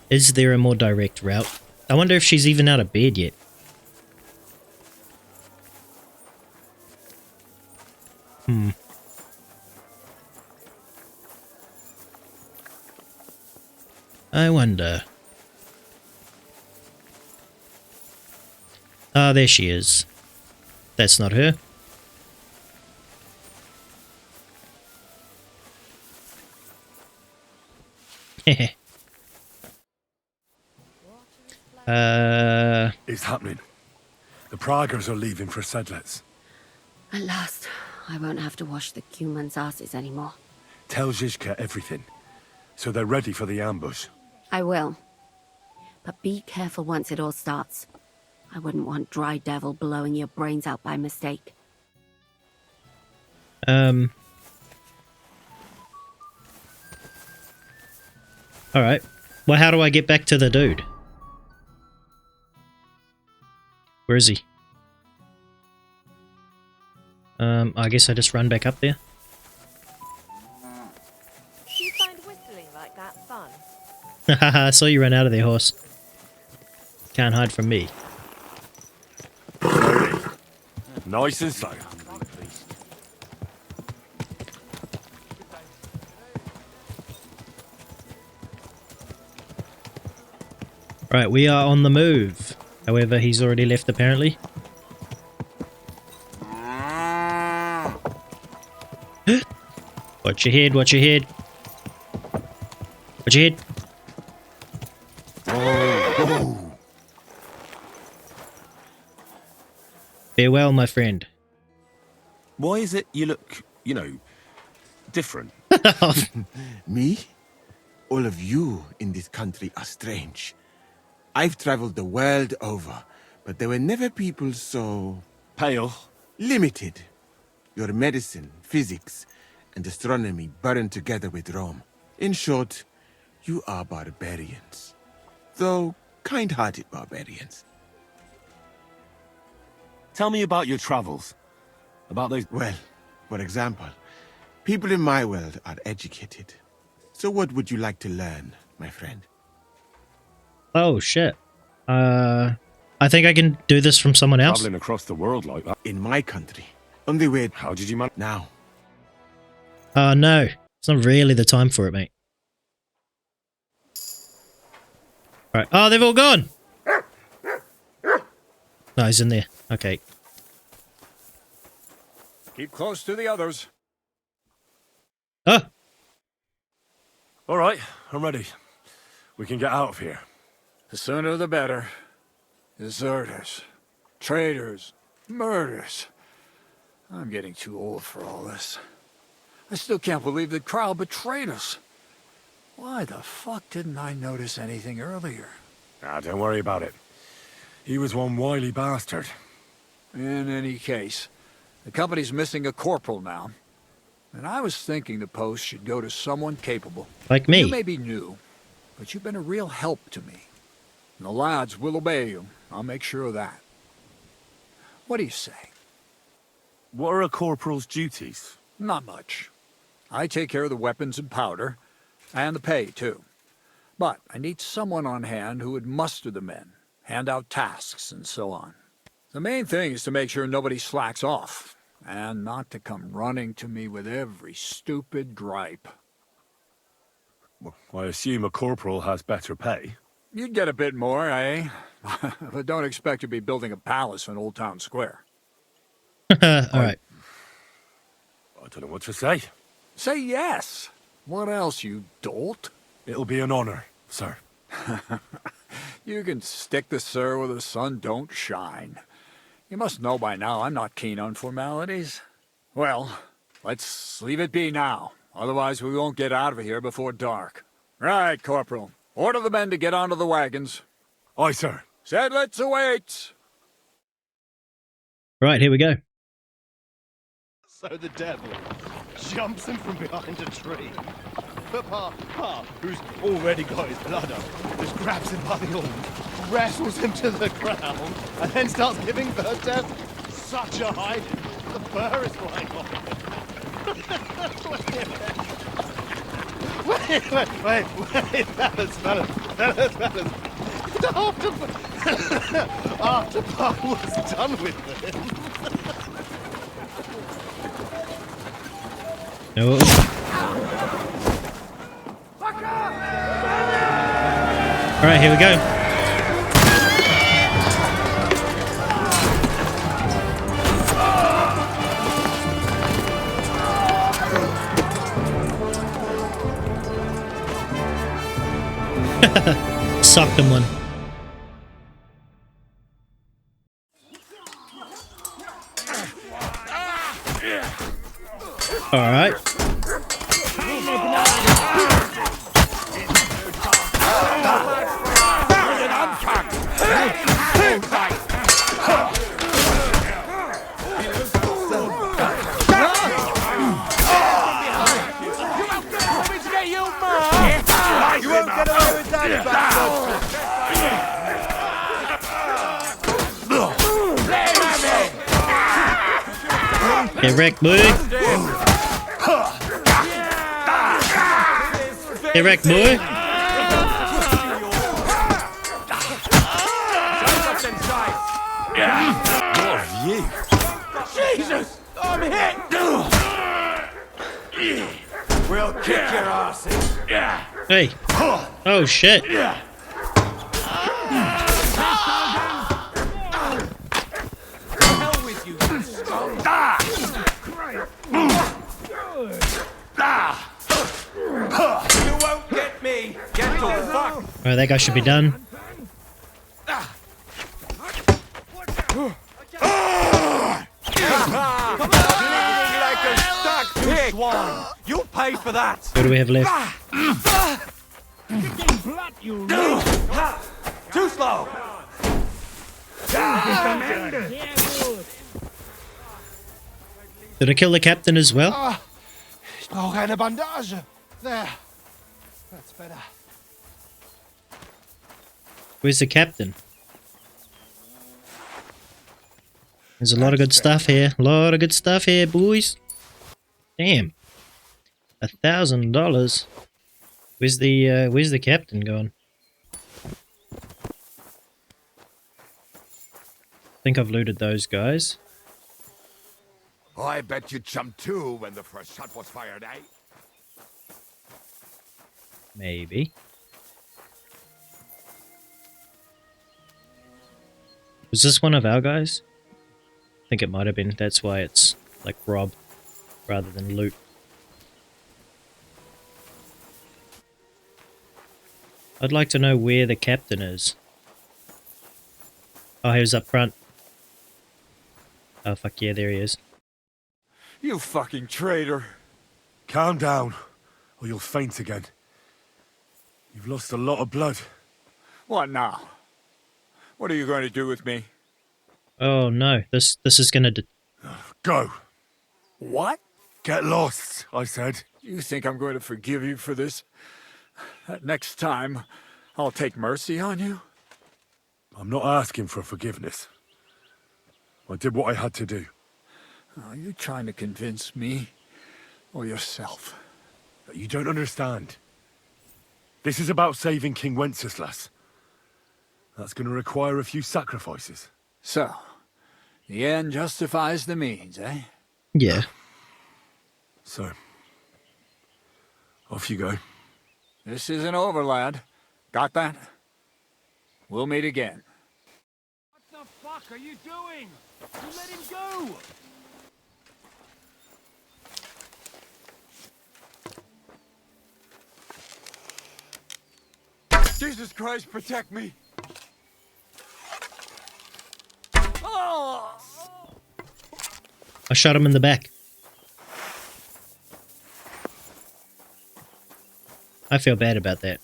Is there a more direct route? I wonder if she's even out of bed yet. I wonder. Ah, there she is. That's not her. It's happening. The Praggers are leaving for Sedlets. At last, I won't have to wash the Sigismunds' asses anymore. Tell Zizka everything, so they're ready for the ambush. I will. But be careful once it all starts. I wouldn't want Dry Devil blowing your brains out by mistake. Alright. Well, how do I get back to the dude? Where is he? I guess I just run back up there. Do you find whistling like that fun? Haha, I saw you run out of there, horse. Can't hide from me. Nice and slow. Right, we are on the move. However, he's already left apparently. Watch your head, watch your head. Watch your head. Whoa. Farewell, my friend. Why is it you look, different? Me? All of you in this country are strange. I've traveled the world over, but there were never people so... Pale. limited. Your medicine, physics, and astronomy burned together with Rome. In short, you are barbarians. Though kind-hearted barbarians. Tell me about your travels. About those... Well, for example, people in my world are educated. So what would you like to learn, my friend? Oh, shit. I think I can do this from someone else. Traveling across the world like that. In my country. Only way... How did you manage? Now. No. It's not really the time for it, mate. Alright. Oh, they've all gone! No, he's in there. Okay. Keep close to the others. Oh! All right, I'm ready. We can get out of here. The sooner the better. Deserters, traitors, murders. I'm getting too old for all this. I still can't believe that Kryle betrayed us. Why the fuck didn't I notice anything earlier? Don't worry about it. He was one wily bastard. In any case, the company's missing a corporal now. And I was thinking the post should go to someone capable. Like me. You may be new, but you've been a real help to me. And the lads will obey you. I'll make sure of that. What do you say? What are a corporal's duties? Not much. I take care of the weapons and powder. And the pay, too. But I need someone on hand who would muster the men, hand out tasks, and so on. The main thing is to make sure nobody slacks off, and not to come running to me with every stupid gripe. Well, I assume a corporal has better pay. You'd get a bit more, eh? But don't expect to be building a palace in Old Town Square. Alright. I don't know what to say. Say yes! What else, you dolt? It'll be an honor, sir. You can stick the sir where the sun don't shine. You must know by now I'm not keen on formalities. Well, let's leave it be now. Otherwise we won't get out of here before dark. Right, Corporal. Order the men to get onto the wagons. Aye, sir. Sedlitz awaits! Right, here we go. So the devil jumps him from behind a tree. But Pa, who's already got his blood up, just grabs him by the arm, wrestles him to the ground, and then starts giving birth to such a hiding. The fur is flying off. Wait, fellas. After Pa was done with him. No. Alright, here we go. Sucked him one. Alright. Get wrecked, boy. Get wrecked, boy. What have you? Jesus! I'm hit! We'll kick your asses. Hey. Oh, shit. Hell with you, you scum. You won't get me. Get the fuck. Alright, that guy should be done. Like a stuck pig. Swine. You'll pay for that. What do we have left? Too slow. Did I kill the captain as well? Noch eine Bandage. There. That's better. Where's the captain? There's a lot of good stuff here. A lot of good stuff here, boys. Damn. $1,000. Where's the captain gone? I think I've looted those guys. I bet you jumped too when the first shot was fired, eh? Maybe. Was this one of our guys? I think it might have been. That's why it's like rob rather than loot. I'd like to know where the captain is. Oh, he was up front. Oh, fuck yeah, there he is. You fucking traitor. Calm down, or you'll faint again. You've lost a lot of blood. What now? What are you going to do with me? Oh no, this is gonna Go. What? Get lost, I said. You think I'm going to forgive you for this? Next time, I'll take mercy on you? I'm not asking for forgiveness. I did what I had to do. Are you trying to convince me or yourself? But you don't understand. This is about saving King Wenceslas. That's going to require a few sacrifices. So, the end justifies the means, eh? Yeah. So, off you go. This isn't over, lad. Got that? We'll meet again. What the fuck are you doing? You let him go! Jesus Christ, protect me! I shot him in the back. I feel bad about that.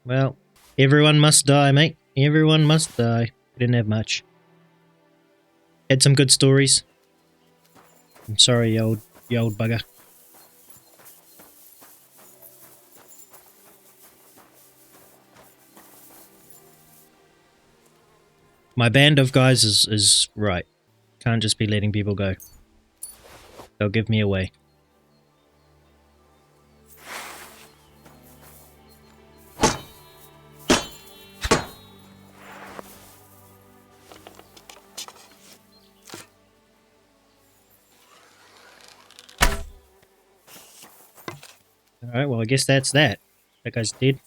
Well, everyone must die, mate. Everyone must die. We didn't have much. Had some good stories. I'm sorry, you old bugger. My band of guys is right. Can't just be letting people go. They'll give me away. Alright, well I guess that's that. That guy's dead.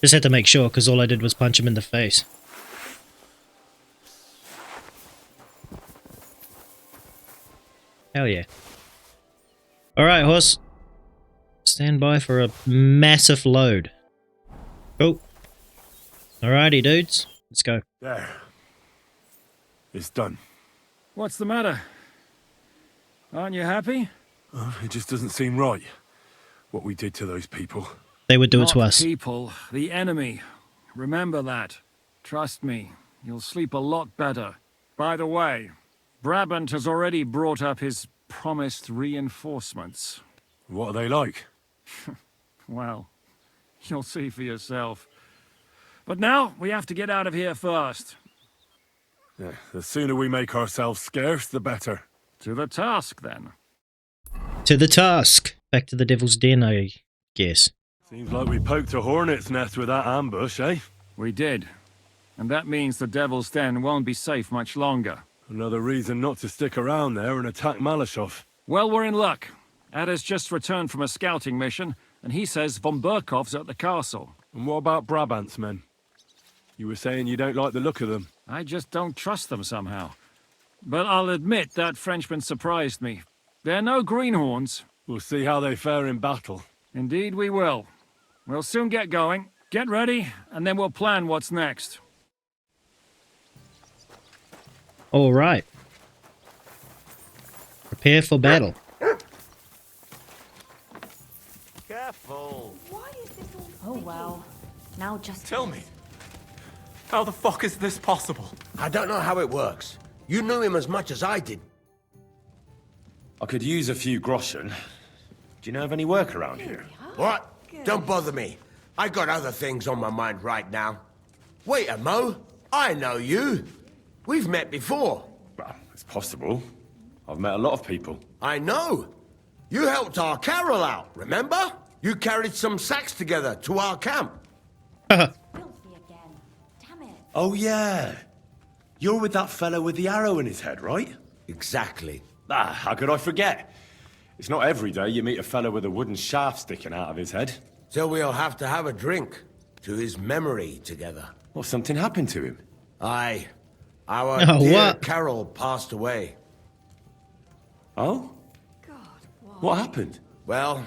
Just had to make sure, because all I did was punch him in the face. Hell yeah. Alright, horse. Stand by for a massive load. Cool. Alrighty, dudes. Let's go. There. It's done. What's the matter? Aren't you happy? It just doesn't seem right, what we did to those people. They would do it to Not us. people, the enemy. Remember that. Trust me, you'll sleep a lot better. By the way, Brabant has already brought up his promised reinforcements. What are they like? Well, you'll see for yourself. But now, we have to get out of here first. Yeah, the sooner we make ourselves scarce, the better. To the task, then. To the task. Back to the Devil's Den, I guess. Seems like we poked a hornet's nest with that ambush, eh? We did. And that means the Devil's Den won't be safe much longer. Another reason not to stick around there and attack Malechov. Well, we're in luck. Ada's just returned from a scouting mission, and he says von Berkov's at the castle. And what about Brabant's men? You were saying you don't like the look of them. I just don't trust them somehow. But I'll admit that Frenchman surprised me. They're no greenhorns. We'll see how they fare in battle. Indeed we will. We'll soon get going. Get ready, and then we'll plan what's next. All right. Prepare for battle. Careful. Oh, wow. Now just... Tell me, how the fuck is this possible? I don't know how it works. You knew him as much as I did. I could use a few groschen. Do you know of any work around here? What? Don't bother me. I got other things on my mind right now. Wait a mo. I know you. We've met before. Well, it's possible. I've met a lot of people. I know. You helped our Carol out, remember? You carried some sacks together to our camp. Oh, yeah. You're with that fellow with the arrow in his head, right? Exactly. Ah, how could I forget? It's not every day you meet a fellow with a wooden shaft sticking out of his head. So we'll have to have a drink to his memory together. Well, something happened to him. Aye. Our Oh, dear what? Carol passed away. Oh? What happened? Well,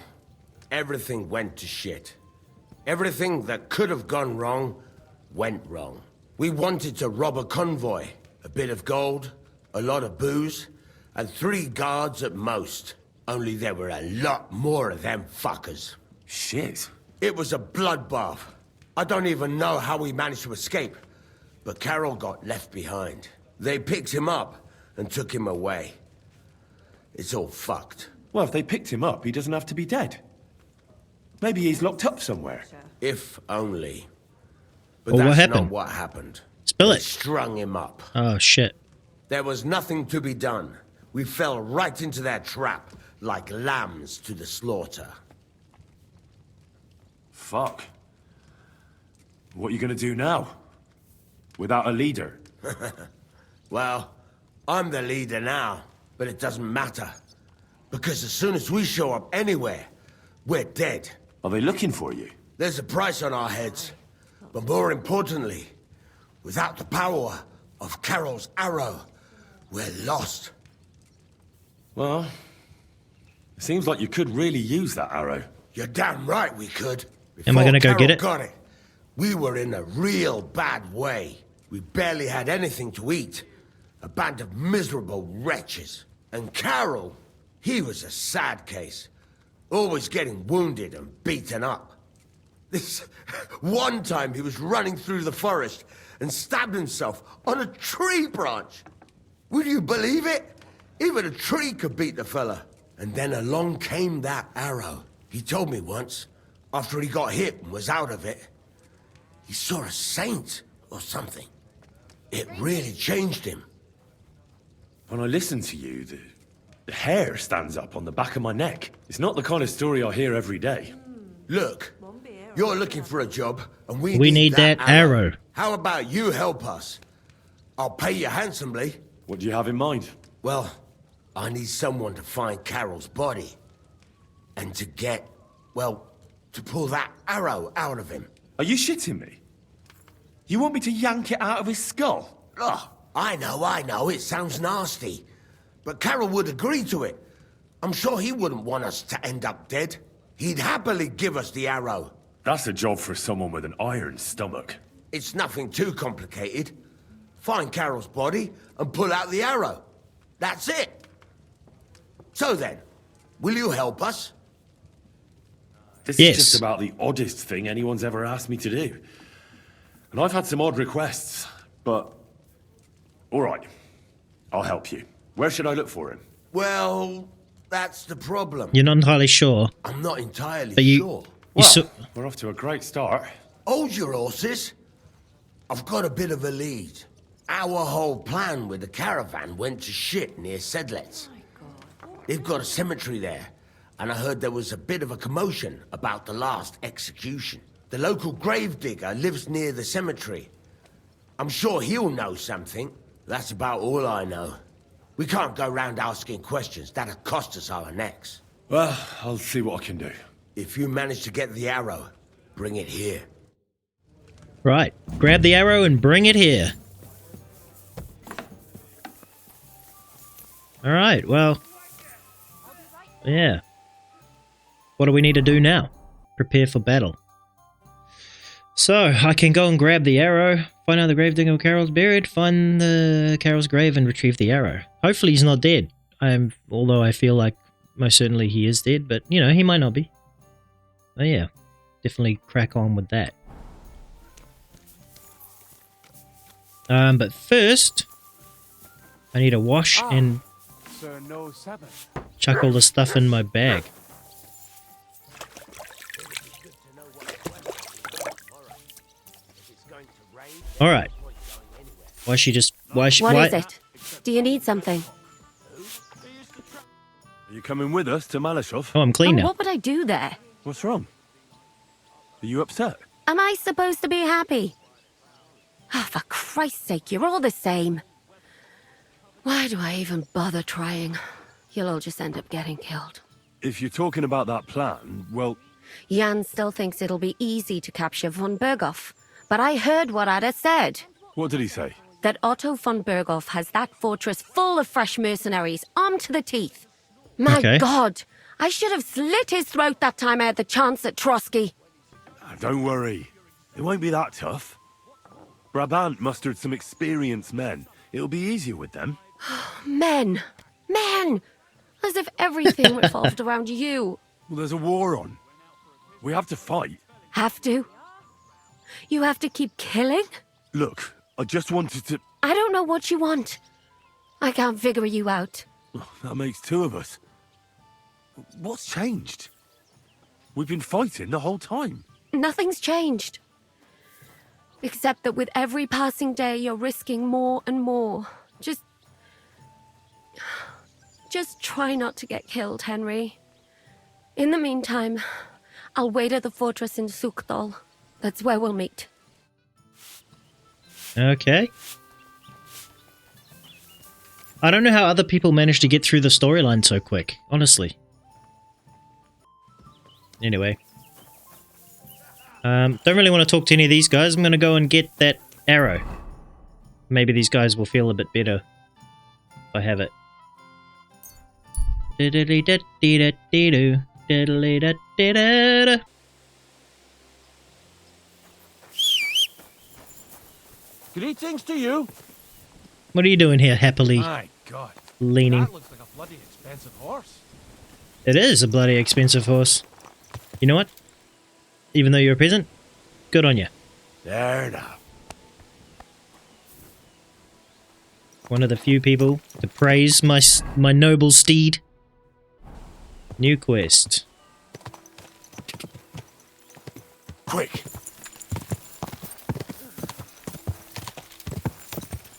everything went to shit. Everything that could have gone wrong, went wrong. We wanted to rob a convoy. A bit of gold, a lot of booze, and 3 guards at most. Only there were a lot more of them fuckers. Shit. It was a bloodbath. I don't even know how we managed to escape, but Carol got left behind. They picked him up and took him away. It's all fucked. Well, if they picked him up, he doesn't have to be dead. Maybe he's locked up somewhere. If only. But Well, what that's happened? not what happened. Spill They it. strung him up. Oh, shit. There was nothing to be done. We fell right into their trap, like lambs to the slaughter. Fuck. What are you gonna do now? Without a leader? Well, I'm the leader now, but it doesn't matter. Because as soon as we show up anywhere, we're dead. Are they looking for you? There's a price on our heads. But more importantly, without the power of Carol's arrow, we're lost. Well, it seems like you could really use that arrow. You're damn right we could. Am I gonna go get it? Got it. We were in a real bad way. We barely had anything to eat. A band of miserable wretches. And Carol, he was a sad case. Always getting wounded and beaten up. This one time he was running through the forest and stabbed himself on a tree branch. Would you believe it? Even a tree could beat the fella. And then along came that arrow. He told me once, after he got hit and was out of it, he saw a saint or something. It really changed him. When I listen to you, the hair stands up on the back of my neck. It's not the kind of story I hear every day. Look, you're looking for a job, and we need that arrow. How about you help us? I'll pay you handsomely. What do you have in mind? Well, I need someone to find Carol's body. And to get, well, to pull that arrow out of him. Are you shitting me? You want me to yank it out of his skull? Oh, I know, it sounds nasty. But Carol would agree to it. I'm sure he wouldn't want us to end up dead. He'd happily give us the arrow. That's a job for someone with an iron stomach. It's nothing too complicated. Find Carol's body and pull out the arrow. That's it. So then, will you help us? This is just about the oddest thing anyone's ever asked me to do. And I've had some odd requests, but... All right, I'll help you. Where should I look for him? Well, that's the problem. You're not entirely sure. I'm not entirely Well, sure. We're off to a great start. Hold your horses. I've got a bit of a lead. Our whole plan with the caravan went to shit near Sedlets. They've got a cemetery there, and I heard there was a bit of a commotion about the last execution. The local gravedigger lives near the cemetery. I'm sure he'll know something. That's about all I know. We can't go round asking questions. That'll cost us our necks. Well, I'll see what I can do. If you manage to get the arrow, bring it here. Right. Grab the arrow and bring it here. Alright, well... Yeah. What do we need to do now? Prepare for battle. So, I can go and grab the arrow, find out the gravedigger where Carol's buried, find the Carol's grave and retrieve the arrow. Hopefully he's not dead. Although I feel like most certainly he is dead, but, you know, he might not be. But yeah, definitely crack on with that. But first, I need to wash and chuck all the stuff in my bag. Alright. Why is it? Do you need something? Are you coming with us to Malechov? Oh, I'm clean now. What would I do there? What's wrong? Are you upset? Am I supposed to be happy? Oh, for Christ's sake, you're all the same. Why do I even bother trying? You'll all just end up getting killed. If you're talking about that plan, well... Jan still thinks it'll be easy to capture von Berghoff. But I heard what Ada said. What did he say? That Otto von Berghoff has that fortress full of fresh mercenaries, armed to the teeth. My God, I should have slit his throat that time I had the chance at Trotsky. Don't worry. It won't be that tough. Brabant mustered some experienced men. It'll be easier with them. Men! Men! As if everything revolved around you. Well, there's a war on. We have to fight. Have to? You have to keep killing? Look, I just wanted to... I don't know what you want. I can't figure you out. That makes two of us. What's changed? We've been fighting the whole time. Nothing's changed. Except that with every passing day, you're risking more and more. Just try not to get killed, Henry. In the meantime, I'll wait at the fortress in Sukdal. That's where we'll meet. Okay. I don't know how other people manage to get through the storyline so quick, honestly. Anyway. Don't really want to talk to any of these guys. I'm going to go and get that arrow. Maybe these guys will feel a bit better if I have it. Greetings to you. What are you doing here, happily My God, leaning? that looks like a bloody expensive horse. It is a bloody expensive horse. You know what? Even though you're a peasant, good on you. There now. One of the few people to praise my noble steed. New quest. Quick.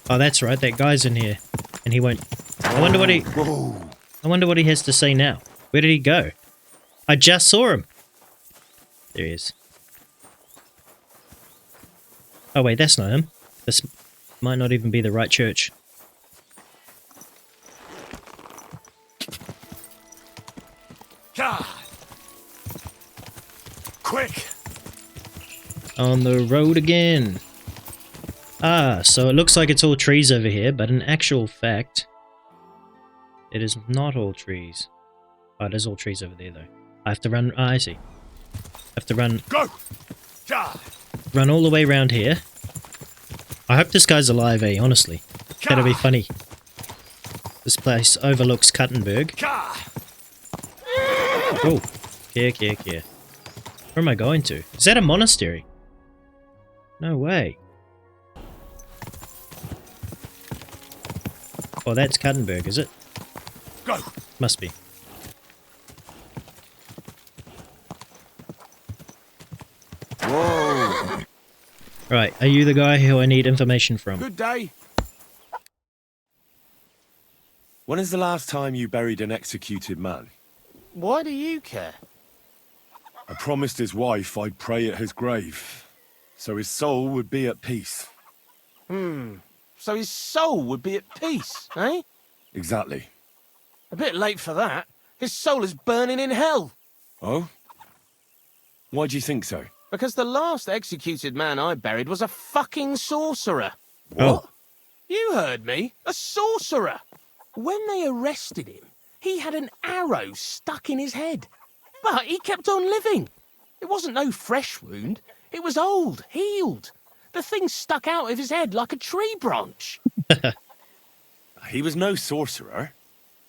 Oh, that's right. That guy's in here, and he won't. I wonder what he. I wonder what he has to say now. Where did he go? I just saw him. There he is. Oh wait, that's not him. This might not even be the right church. God. Quick. On the road again. Ah, so it looks like it's all trees over here, but in actual fact, it is not all trees. Oh, it is all trees over there, though. I have to run... Ah, I see. I have to run... Go! God. Run all the way around here. I hope this guy's alive, eh? Honestly. That'll be funny. This place overlooks Kuttenberg. Oh, care. Where am I going to? Is that a monastery? No way. Oh, that's Kuttenberg, is it? Go. Must be. Whoa. Right, are you the guy who I need information from? Good day. When is the last time you buried an executed man? Why do you care? I promised his wife I'd pray at his grave, so his soul would be at peace. So his soul would be at peace, eh? Exactly. A bit late for that. His soul is burning in hell. Oh? Why do you think so? Because the last executed man I buried was a fucking sorcerer. Oh. You heard me. A sorcerer. When they arrested him, he had an arrow stuck in his head. But he kept on living. It wasn't no fresh wound. It was old, healed. The thing stuck out of his head like a tree branch. He was no sorcerer.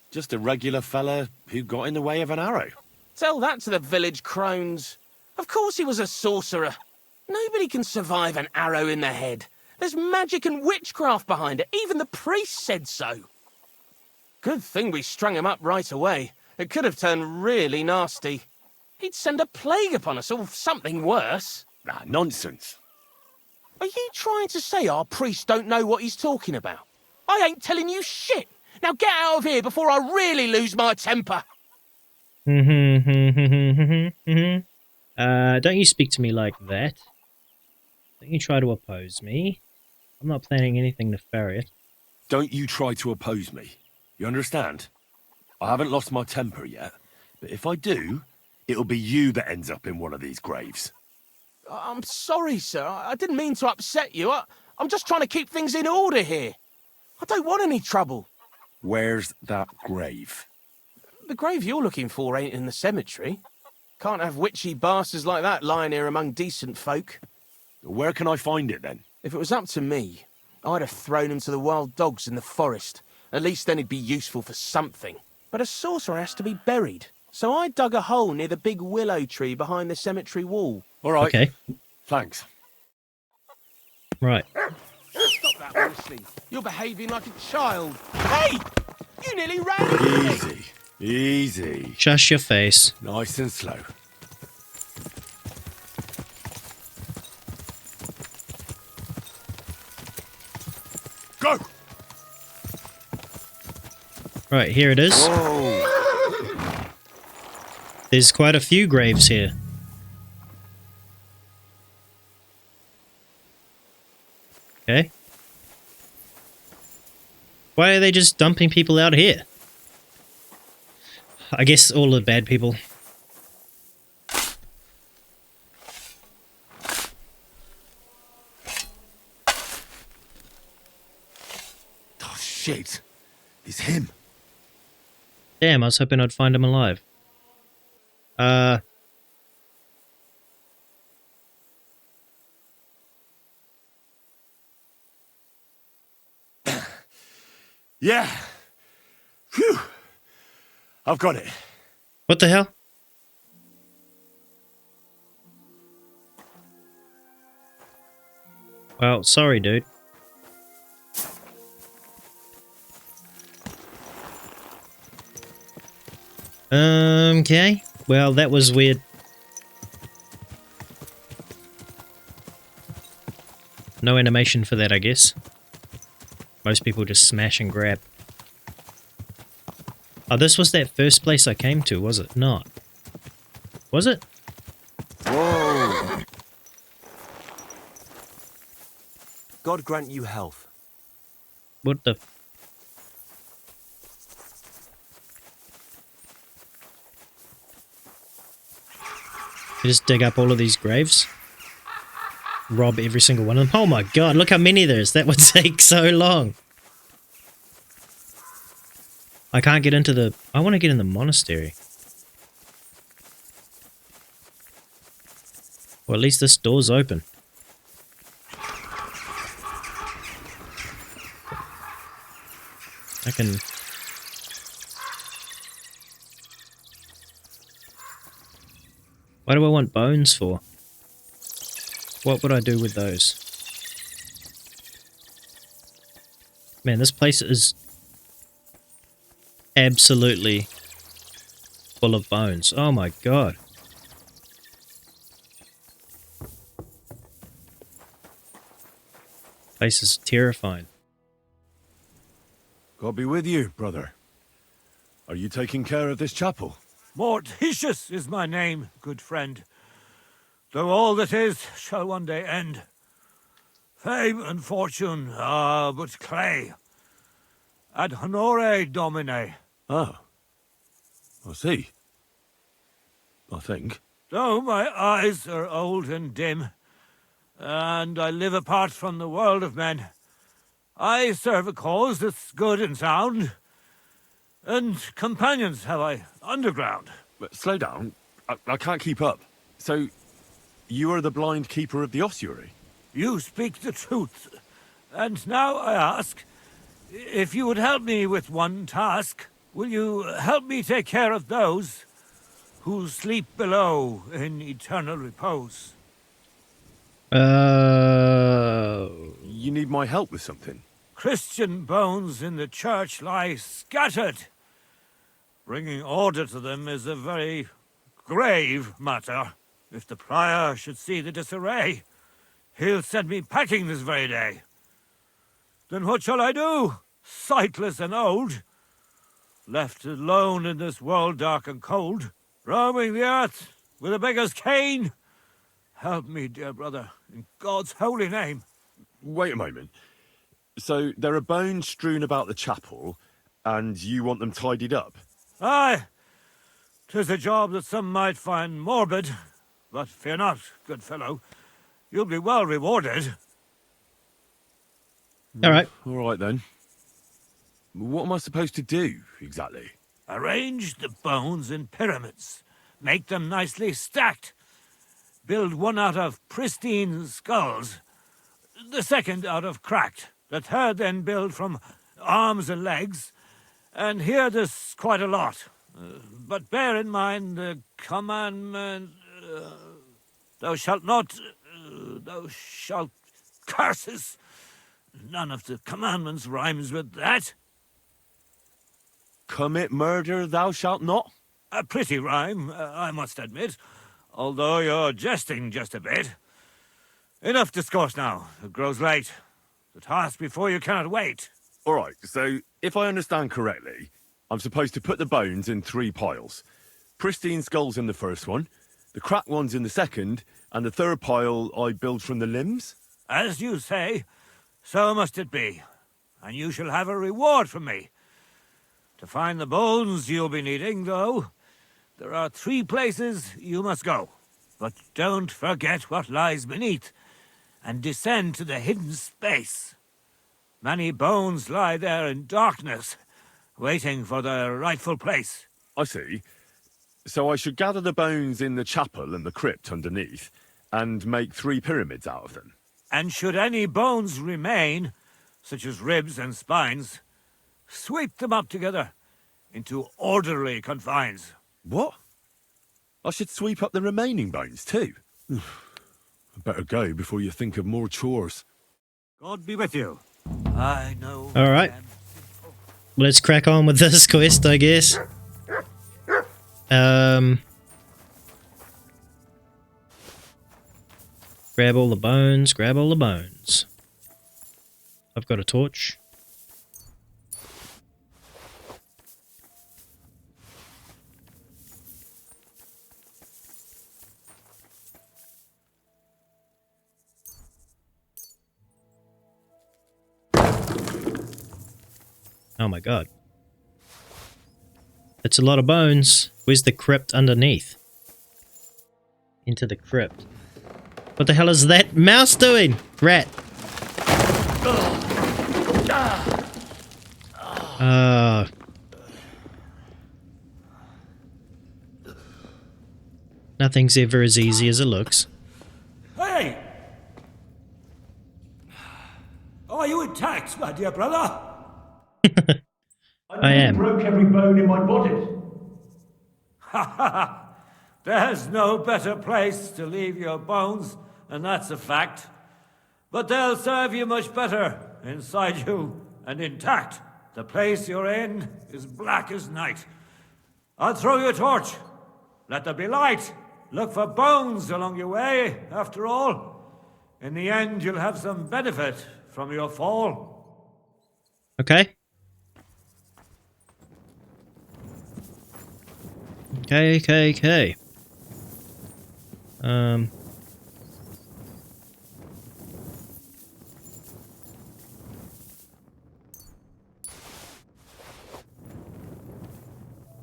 Just a regular fella who got in the way of an arrow. Tell that to the village crones. Of course he was a sorcerer. Nobody can survive an arrow in the head. There's magic and witchcraft behind it. Even the priest said so. Good thing we strung him up right away. It could have turned really nasty. He'd send a plague upon us or something worse. Ah, nonsense. Are you trying to say our priest don't know what he's talking about? I ain't telling you shit. Now get out of here before I really lose my temper. Don't you speak to me like that. Don't you try to oppose me. I'm not planning anything nefarious. Don't you try to oppose me. You understand? I haven't lost my temper yet, but if I do, it'll be you that ends up in one of these graves. I'm sorry, sir. I didn't mean to upset you. I'm just trying to keep things in order here. I don't want any trouble. Where's that grave? The grave you're looking for ain't in the cemetery. Can't have witchy bastards like that lying here among decent folk. Where can I find it, then? If it was up to me, I'd have thrown him to the wild dogs in the forest. At least then he'd be useful for something. But a sorcerer has to be buried. So I dug a hole near the big willow tree behind the cemetery wall. All right. Okay. Thanks. Right. Stop that, honestly. You're behaving like a child. Hey! You nearly ran into me. Easy. Easy. Shush your face. Nice and slow. Go! Right, here it is. Whoa. There's quite a few graves here. Okay. Why are they just dumping people out here? I guess all the bad people. Oh, shit. It's him. Damn, I was hoping I'd find him alive. Yeah. Phew. I've got it. What the hell? Well, sorry, dude. Okay. Well, that was weird. No animation for that, I guess. Most people just smash and grab. Oh, this was that first place I came to, was it? Not. Was it? Whoa. God grant you health. What the... You just dig up all of these graves? Rob every single one of them? Oh my god, look how many there is. That would take so long. I can't get into the... I want to get in the monastery. Well, at least this door's open. I can... Why do I want bones for? What would I do with those? Man, this place is absolutely full of bones. Oh my god. Place is terrifying. God be with you, brother. Are you taking care of this chapel? Mortitius is my name, good friend. Though all that is shall one day end. Fame and fortune are but clay. Ad honore domine. Oh. I see. I think. Though my eyes are old and dim, and I live apart from the world of men, I serve a cause that's good and sound, and companions have I underground. But slow down. I can't keep up. So, you are the blind keeper of the ossuary? You speak the truth. And now I ask, if you would help me with one task, will you help me take care of those who sleep below in eternal repose? You need my help with something? Christian bones in the church lie scattered. Bringing order to them is a very grave matter. If the prior should see the disarray, he'll send me packing this very day. Then what shall I do, sightless and old? Left alone in this world dark and cold, roaming the earth with a beggar's cane? Help me, dear brother, in God's holy name. Wait a moment. So, there are bones strewn about the chapel, and you want them tidied up? Aye. 'Tis a job that some might find morbid, but fear not, good fellow. You'll be well rewarded. All right. All right, then. What am I supposed to do, exactly? Arrange the bones in pyramids. Make them nicely stacked. Build one out of pristine skulls, the second out of cracked, the third then build from arms and legs, and here there's quite a lot. But bear in mind the commandment, thou shalt not, thou shalt, curses. None of the commandments rhymes with that. Commit murder, thou shalt not? A pretty rhyme, I must admit, although you're jesting just a bit. Enough discourse now, it grows late. The task before you cannot wait. All right, so if I understand correctly, I'm supposed to put the bones in 3 piles. Pristine skulls in the first one, the cracked ones in the second, and the third pile I build from the limbs? As you say, so must it be. And you shall have a reward from me. To find the bones you'll be needing, though, there are 3 places you must go. But don't forget what lies beneath, and descend to the hidden space. Many bones lie there in darkness, waiting for their rightful place. I see. So I should gather the bones in the chapel and the crypt underneath, and make 3 pyramids out of them. And should any bones remain, such as ribs and spines, sweep them up together into orderly confines. What? I should sweep up the remaining bones too? I better go before you think of more chores. God be with you. I know. Alright. Let's crack on with this quest, I guess. Grab all the bones, grab all the bones. I've got a torch. Oh my god. It's a lot of bones. Where's the crypt underneath? Into the crypt. What the hell is that mouse doing? Rat. Nothing's ever as easy as it looks. Hey! Are you intact, my dear brother? I am. Broke every bone in my body. Ha ha! There's no better place to leave your bones, and that's a fact. But they'll serve you much better inside you and intact. The place you're in is black as night. I'll throw you a torch. Let there be light. Look for bones along your way, after all. In the end, you'll have some benefit from your fall. Okay. Okay.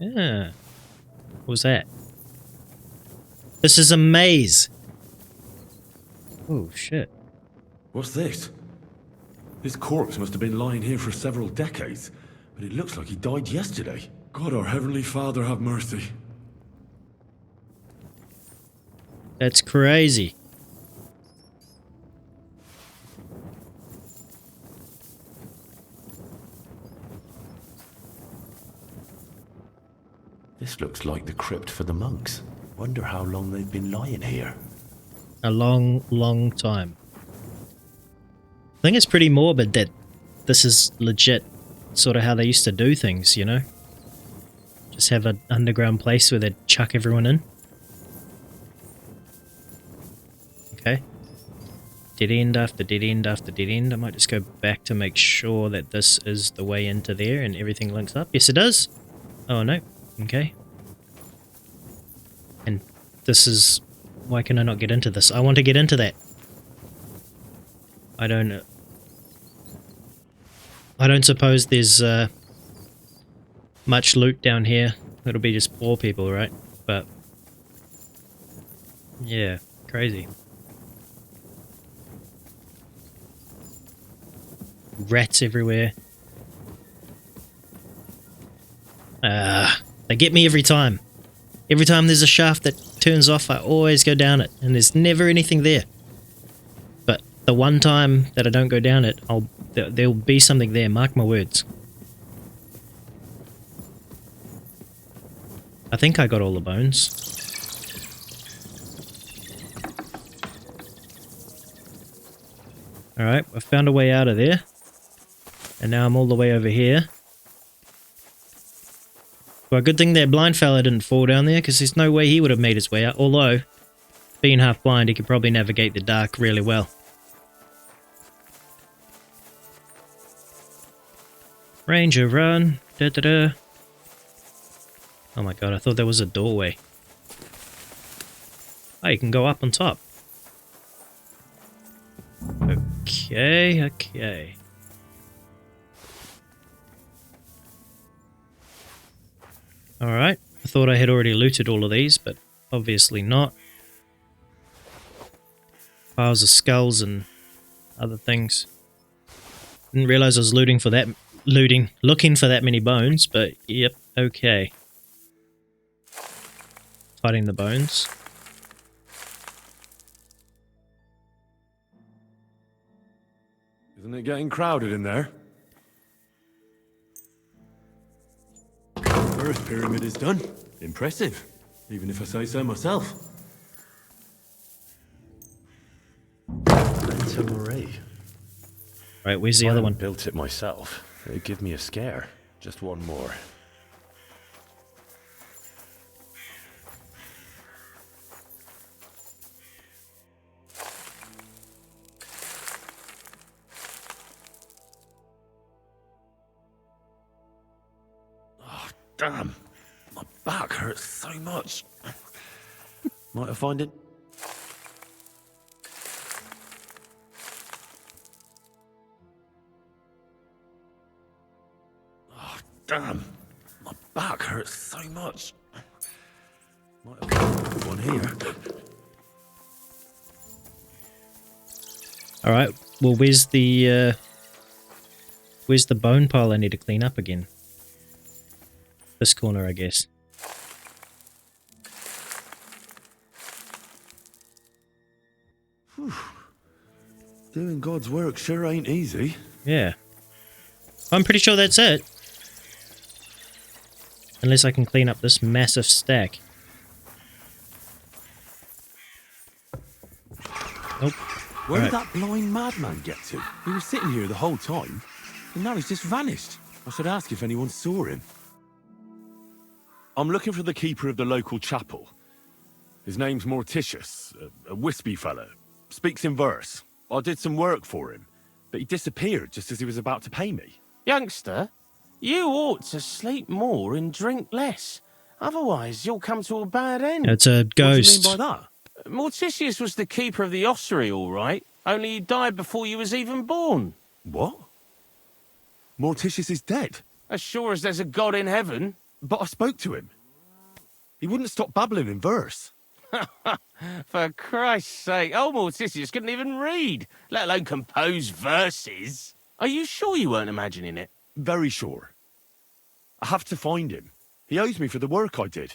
Yeah. What was that? This is a maze. Oh, shit. What's this? This corpse must have been lying here for several decades, but it looks like he died yesterday. God, our Heavenly Father, have mercy. That's crazy. This looks like the crypt for the monks. Wonder how long they've been lying here. A long time. I think it's pretty morbid that this is legit sort of how they used to do things, you know? Just have an underground place where they'd chuck everyone in. Okay. Dead end after dead end after dead end. I might just go back to make sure that this is the way into there and everything links up. Yes, it does. Oh, no. Okay. And this is... Why can I not get into this? I want to get into that. I don't suppose there's much loot down here. It'll be just poor people, right? But... yeah, crazy. Rats everywhere. They get me every time. Every time there's a shaft that turns off, I always go down it, and there's never anything there. But the one time that I don't go down it, there'll be something there, mark my words. I think I got all the bones. Alright, I found a way out of there. And now I'm all the way over here. Well, good thing that blind fella didn't fall down there, because there's no way he would have made his way out. Although, being half blind, he could probably navigate the dark really well. Ranger, run. Da da da. Oh my god, I thought there was a doorway. Oh, you can go up on top. Okay, okay. Alright, I thought I had already looted all of these, but obviously not. Piles of skulls and other things. Didn't realize I was looking for that many bones, but yep, okay. Fighting the bones. Isn't it getting crowded in there? First pyramid is done. Impressive, even if I say so myself. Right, where's the other one? I built it myself. It'd give me a scare. Just one more. Oh, damn. My back hurts so much. Might I find it? Damn, my back hurts so much. Might have got one here. Alright, well where's the bone pile I need to clean up again? This corner, I guess. Whew. Doing God's work sure ain't easy. Yeah. I'm pretty sure that's it. Unless I can clean up this massive stack. Nope. Where did that blind madman get to? He was sitting here the whole time, and now he's just vanished. I should ask if anyone saw him. I'm looking for the keeper of the local chapel. His name's Morticius, a wispy fellow. Speaks in verse. I did some work for him, but he disappeared just as he was about to pay me. Youngster, you ought to sleep more and drink less. Otherwise, you'll come to a bad end. It's a ghost. What do you mean by that? Morticius was the keeper of the ossuary, all right. Only he died before you was even born. What? Morticius is dead? As sure as there's a God in heaven. But I spoke to him. He wouldn't stop babbling in verse. For Christ's sake, old Morticius couldn't even read, let alone compose verses. Are you sure you weren't imagining it? Very sure. I have to find him. He owes me for the work I did.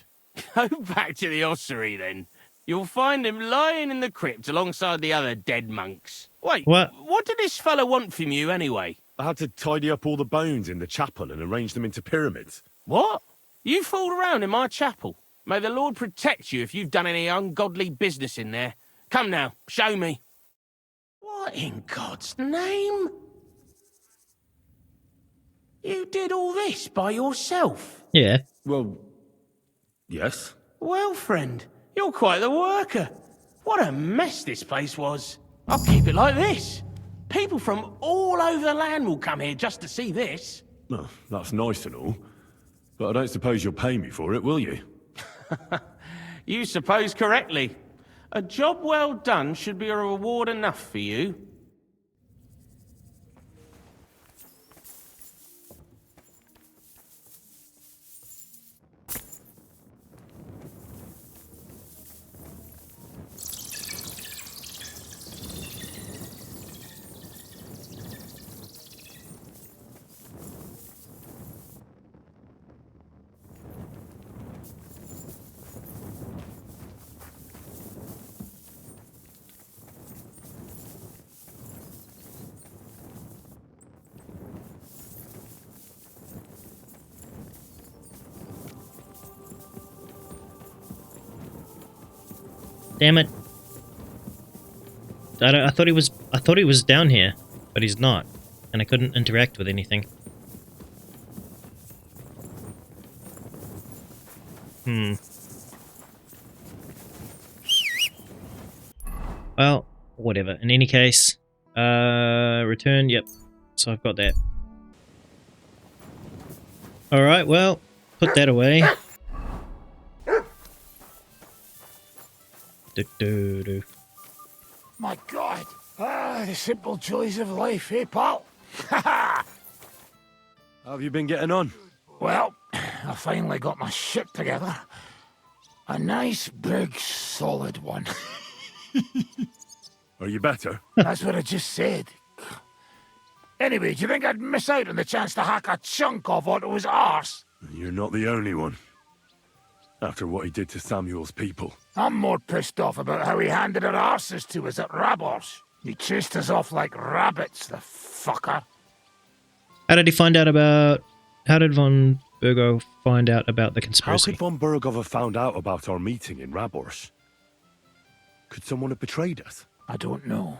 Go back to the ossuary, then. You'll find him lying in the crypt alongside the other dead monks. Wait, what did this fellow want from you, anyway? I had to tidy up all the bones in the chapel and arrange them into pyramids. What? You fooled around in my chapel? May the Lord protect you if you've done any ungodly business in there. Come now, show me. What in God's name? You did all this by yourself? Yeah. Well, yes. Well, friend, you're quite the worker. What a mess this place was. I'll keep it like this. People from all over the land will come here just to see this. Well, that's nice and all. But I don't suppose you'll pay me for it, will you? You suppose correctly. A job well done should be a reward enough for you. Damn it. I thought he was down here, but he's not. And I couldn't interact with anything. Well, whatever. In any case, return, yep. So I've got that. Alright, well, put that away. My God. The simple joys of life, eh, pal? How have you been getting on? Well, I finally got my shit together. A nice, big, solid one. Are you better? That's what I just said. Anyway, do you think I'd miss out on the chance to hack a chunk off onto his arse? You're not the only one. After what he did to Samuel's people. I'm more pissed off about how he handed our arses to us at Rabos. He chased us off like rabbits, the fucker. How did von Burgo find out about the How conspiracy? could von Burgov have found out about our meeting in Rabors? Could someone have betrayed us? I don't know.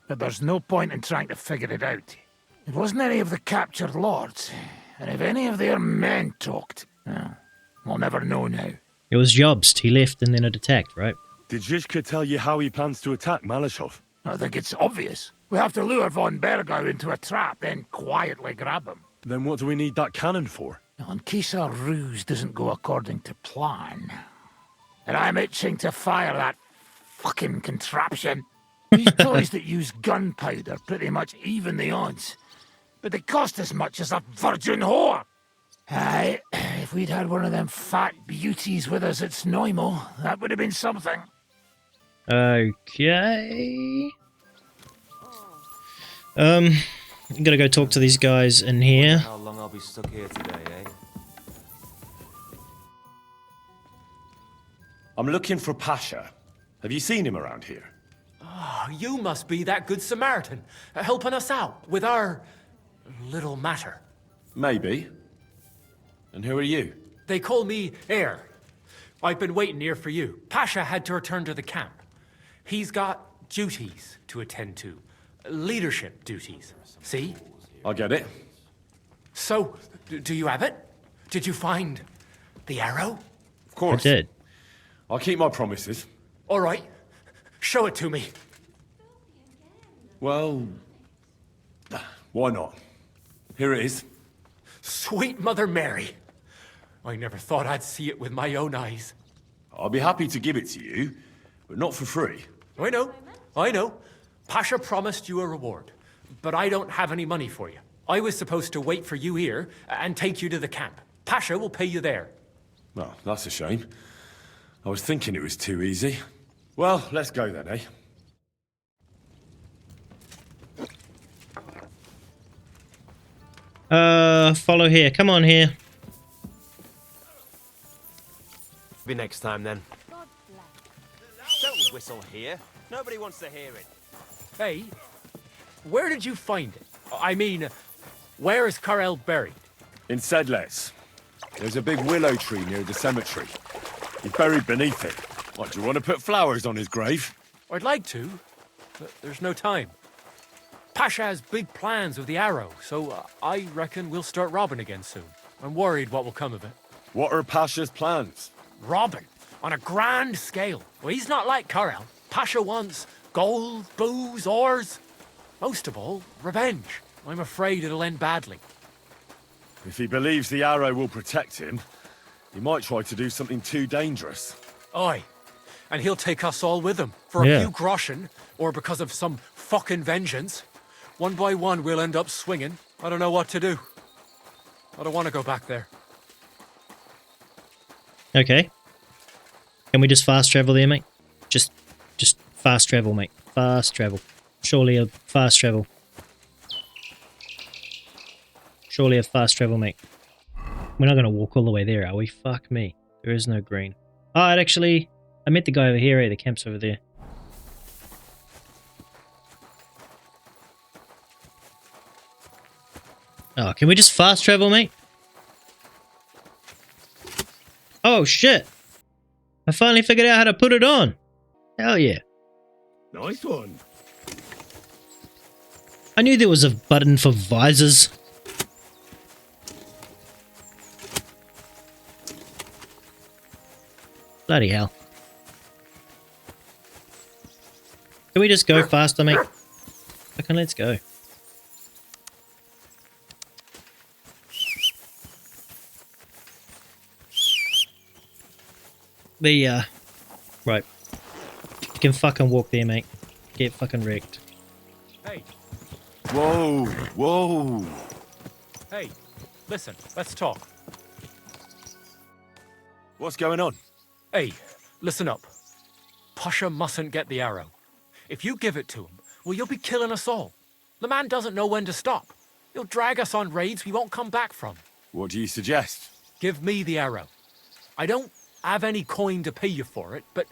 But there's no point in trying to figure it out. It wasn't any of the captured lords. And if any of their men talked, well, we'll never know now. It was Jobst. He left and then it attacked, right? Did Zizka tell you how he plans to attack Malechov? I think it's obvious. We have to lure von Burgo into a trap, then quietly grab him. Then what do we need that cannon for? In case our ruse doesn't go according to plan. And I'm itching to fire that fucking contraption. These toys that use gunpowder pretty much even the odds. But they cost as much as a virgin whore. Aye, if we'd had one of them fat beauties with us at Snoimo, that would have been something. Okay. I'm gonna go talk to these guys in here. How long I'll be stuck here today, eh? I'm looking for Pasha. Have you seen him around here? Oh, you must be that good Samaritan, helping us out with our little matter. Maybe. And who are you? They call me Heir. I've been waiting here for you. Pasha had to return to the camp. He's got duties to attend to. Leadership duties. See? I get it. So, do you have it? Did you find the arrow? Of course. I did. I'll keep my promises. All right. Show it to me. Well, why not? Here it is. Sweet Mother Mary. I never thought I'd see it with my own eyes. I'll be happy to give it to you, but not for free. I know. Pasha promised you a reward, but I don't have any money for you. I was supposed to wait for you here and take you to the camp. Pasha will pay you there. Well, that's a shame. I was thinking it was too easy. Well, let's go then, eh? Follow here. Come on here. Be next time then. Don't whistle here. Nobody wants to hear it. Hey, where did you find it? I mean, where is Karel buried? In Sedles. There's a big willow tree near the cemetery. He's buried beneath it. What, do you want to put flowers on his grave? I'd like to, but there's no time. Pasha has big plans with the arrow, so I reckon we'll start robbing again soon. I'm worried what will come of it. What are Pasha's plans? Robbing, on a grand scale. Well, he's not like Karel. Pasha wants gold, booze, ores. Most of all, revenge. I'm afraid it'll end badly. If he believes the arrow will protect him, he might try to do something too dangerous. Aye. And he'll take us all with him. For a few groschen, or because of some fucking vengeance. One by one, we'll end up swinging. I don't know what to do. I don't want to go back there. Okay. Can we just fast travel there, mate? Just fast travel, mate. Fast travel. Surely a fast travel. Surely a fast travel, mate. We're not going to walk all the way there, are we? Fuck me. There is no green. Oh, I met the guy over here, eh? The camp's over there. Oh, can we just fast travel, mate? Oh, shit. I finally figured out how to put it on. Hell yeah. Nice one. I knew there was a button for visors. Bloody hell. Can we just go faster, mate? Okay, let's go. Right. You can fucking walk there, mate. Get fucking wrecked. Hey. Whoa, whoa. Hey, listen, let's talk. What's going on? Hey, listen up. Pasha mustn't get the arrow. If you give it to him, well, you'll be killing us all. The man doesn't know when to stop. He'll drag us on raids we won't come back from. What do you suggest? Give me the arrow. I don't have any coin to pay you for it, but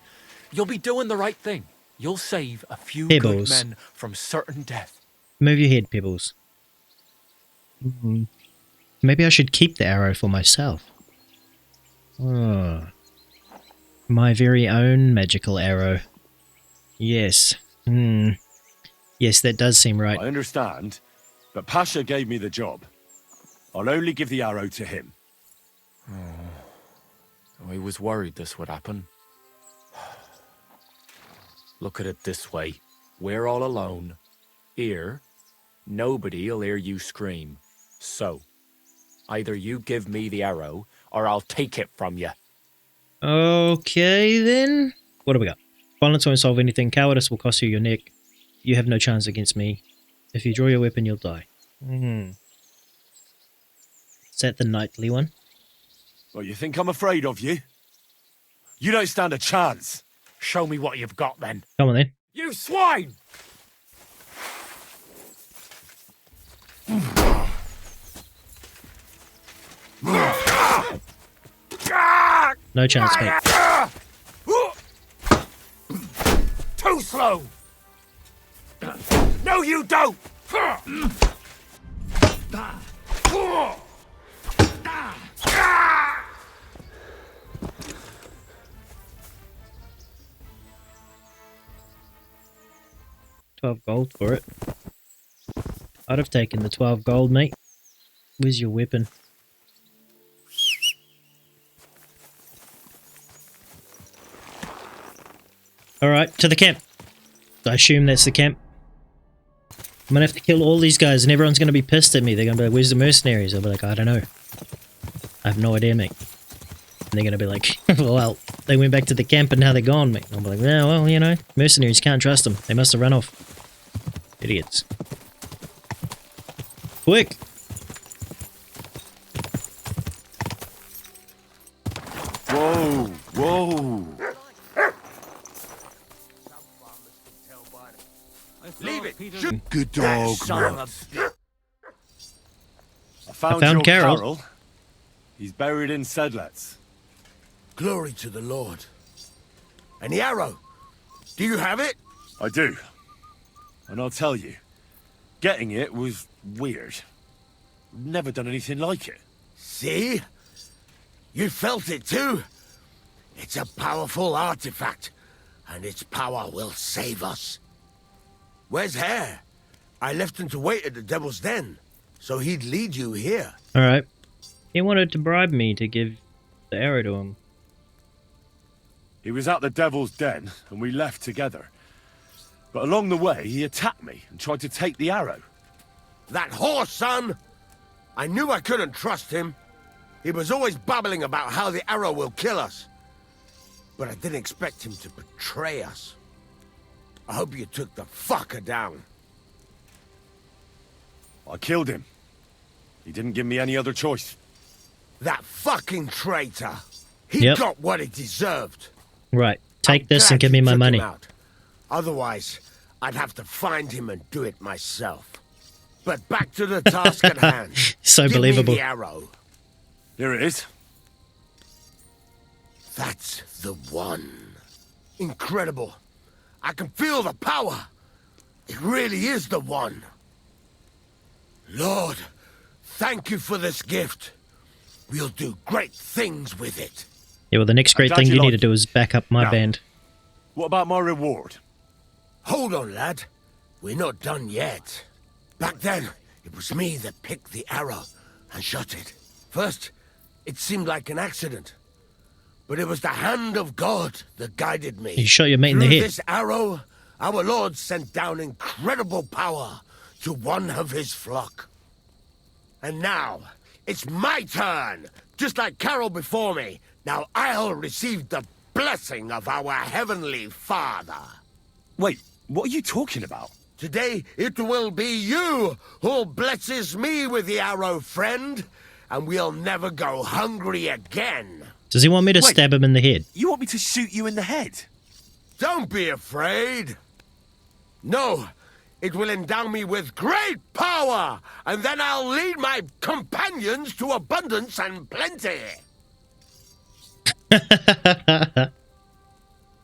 you'll be doing the right thing. You'll save a few Pebbles. good men from certain death. Move your head, Pebbles. Maybe I should keep the arrow for myself. Oh. My very own magical arrow. Yes. Yes, that does seem right. I understand, but Pasha gave me the job. I'll only give the arrow to him. Oh, I was worried this would happen. Look at it this way. We're all alone. Here, nobody'll hear you scream. So, either you give me the arrow, or I'll take it from you. Okay, then. What do we got? Violence won't solve anything. Cowardice will cost you your neck. You have no chance against me. If you draw your weapon, you'll die. Is that the knightly one? Well, you think I'm afraid of you? You don't stand a chance. Show me what you've got, then. Come on, then. You swine! No chance, mate. Too slow! No, you don't! 12 gold for it. I'd have taken the 12 gold, mate. Where's your weapon? Alright, to the camp. I assume that's the camp. I'm gonna have to kill all these guys and everyone's gonna be pissed at me. They're gonna be like, where's the mercenaries? I'll be like, I don't know. I have no idea, mate. And they're gonna be like, well, they went back to the camp and now they're gone, mate. And I'll be like, yeah, well, you know, mercenaries, can't trust them. They must have run off. Idiots. Quick! Whoa, whoa. Leave it. Good dog, man. I found your Carol. He's buried in Sedlets. Glory to the Lord. And the arrow? Do you have it? I do. And I'll tell you, getting it was weird. Never done anything like it. See? You felt it too? It's a powerful artifact, and its power will save us. Where's Hare? I left him to wait at the Devil's Den, so he'd lead you here. Alright. He wanted to bribe me to give the arrow to him. He was at the Devil's Den, and we left together. But along the way, he attacked me and tried to take the arrow. That horse, son! I knew I couldn't trust him. He was always babbling about how the arrow will kill us. But I didn't expect him to betray us. I hope you took the fucker down. I killed him. He didn't give me any other choice. That fucking traitor! He got what he deserved. Right. Take this and give me my money. Otherwise, I'd have to find him and do it myself. But back to the task at hand. So Give believable. Me the arrow. Here it is. That's the one. Incredible. I can feel the power. It really is the one. Lord, thank you for this gift. We'll do great things with it. Yeah, well, the next great thing you need to do is back up my band. What about my reward? Hold on, lad. We're not done yet. Back then, it was me that picked the arrow and shot it. First, it seemed like an accident. But it was the hand of God that guided me. You shot your mate in the Through head. this arrow, our Lord sent down incredible power to one of his flock. And now, it's my turn! Just like Carol before me, now I'll receive the blessing of our Heavenly Father. Wait, what are you talking about? Today it will be you who blesses me with the arrow, friend, and we'll never go hungry again. Does he want me to stab him in the head? You want me to shoot you in the head? Don't be afraid. No, it will endow me with great power, and then I'll lead my companions to abundance and plenty.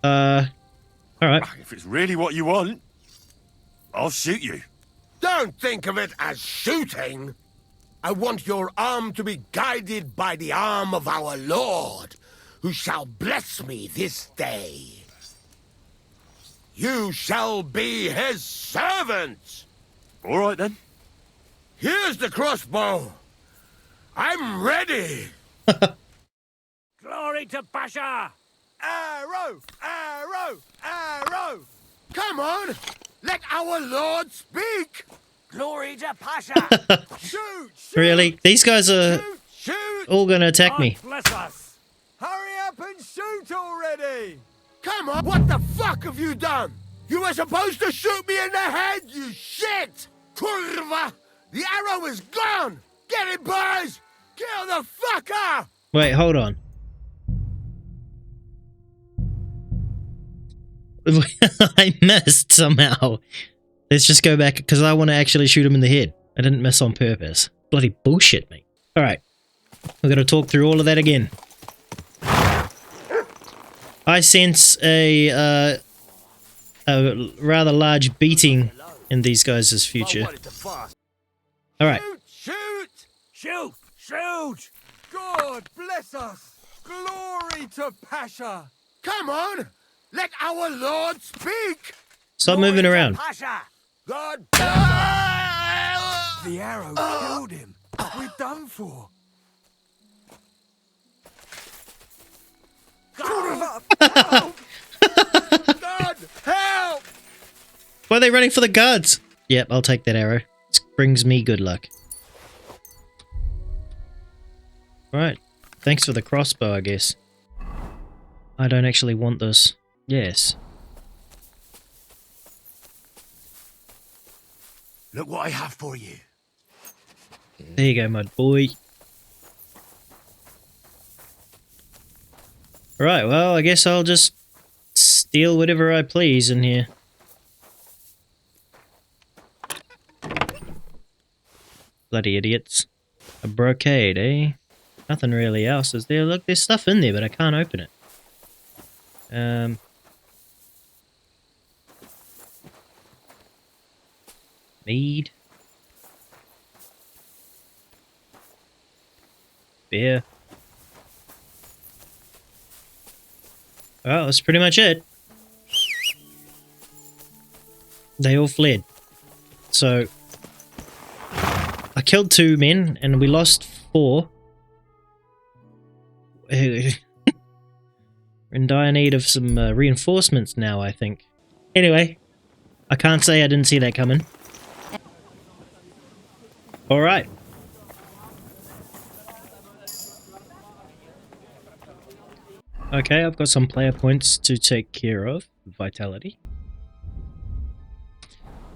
Alright. If it's really what you want, I'll shoot you. Don't think of it as shooting. I want your arm to be guided by the arm of our Lord, who shall bless me this day. You shall be his servant. All right, then. Here's the crossbow. I'm ready. Glory to Pasha! Arrow! Arrow! Arrow! Come on! Let our Lord speak! Glory to Pasha! Shoot! Really? These guys are all gonna attack me. Bless us! Hurry up and shoot already! Come on! What the fuck have you done? You were supposed to shoot me in the head, you shit! Kurva! The arrow is gone! Get it, boys! Kill the fucker! Wait, hold on. I missed somehow. Let's just go back, because I want to actually shoot him in the head. I didn't miss on purpose. Bloody bullshit, mate. Alright. We're going to talk through all of that again. I sense a rather large beating in these guys' future. Alright. Shoot! Shoot! Shoot! God bless us! Glory to Pasha! Come on! Let our Lord speak! Stop moving around. Pasha! God The arrow killed him. We're done for. God, help! Why are they running for the guards? Yep, I'll take that arrow. This brings me good luck. Alright. Thanks for the crossbow, I guess. I don't actually want this. Yes. Look what I have for you. There you go, mud boy. Right, well, I guess I'll just steal whatever I please in here. Bloody idiots. A brocade, eh? Nothing really else is there. Look, there's stuff in there, but I can't open it. Mead. Beer. Well, that's pretty much it. They all fled. So, I killed 2 men, and we lost 4. We're in dire need of some reinforcements now, I think. Anyway, I can't say I didn't see that coming. Alright. Okay, I've got some player points to take care of. Vitality.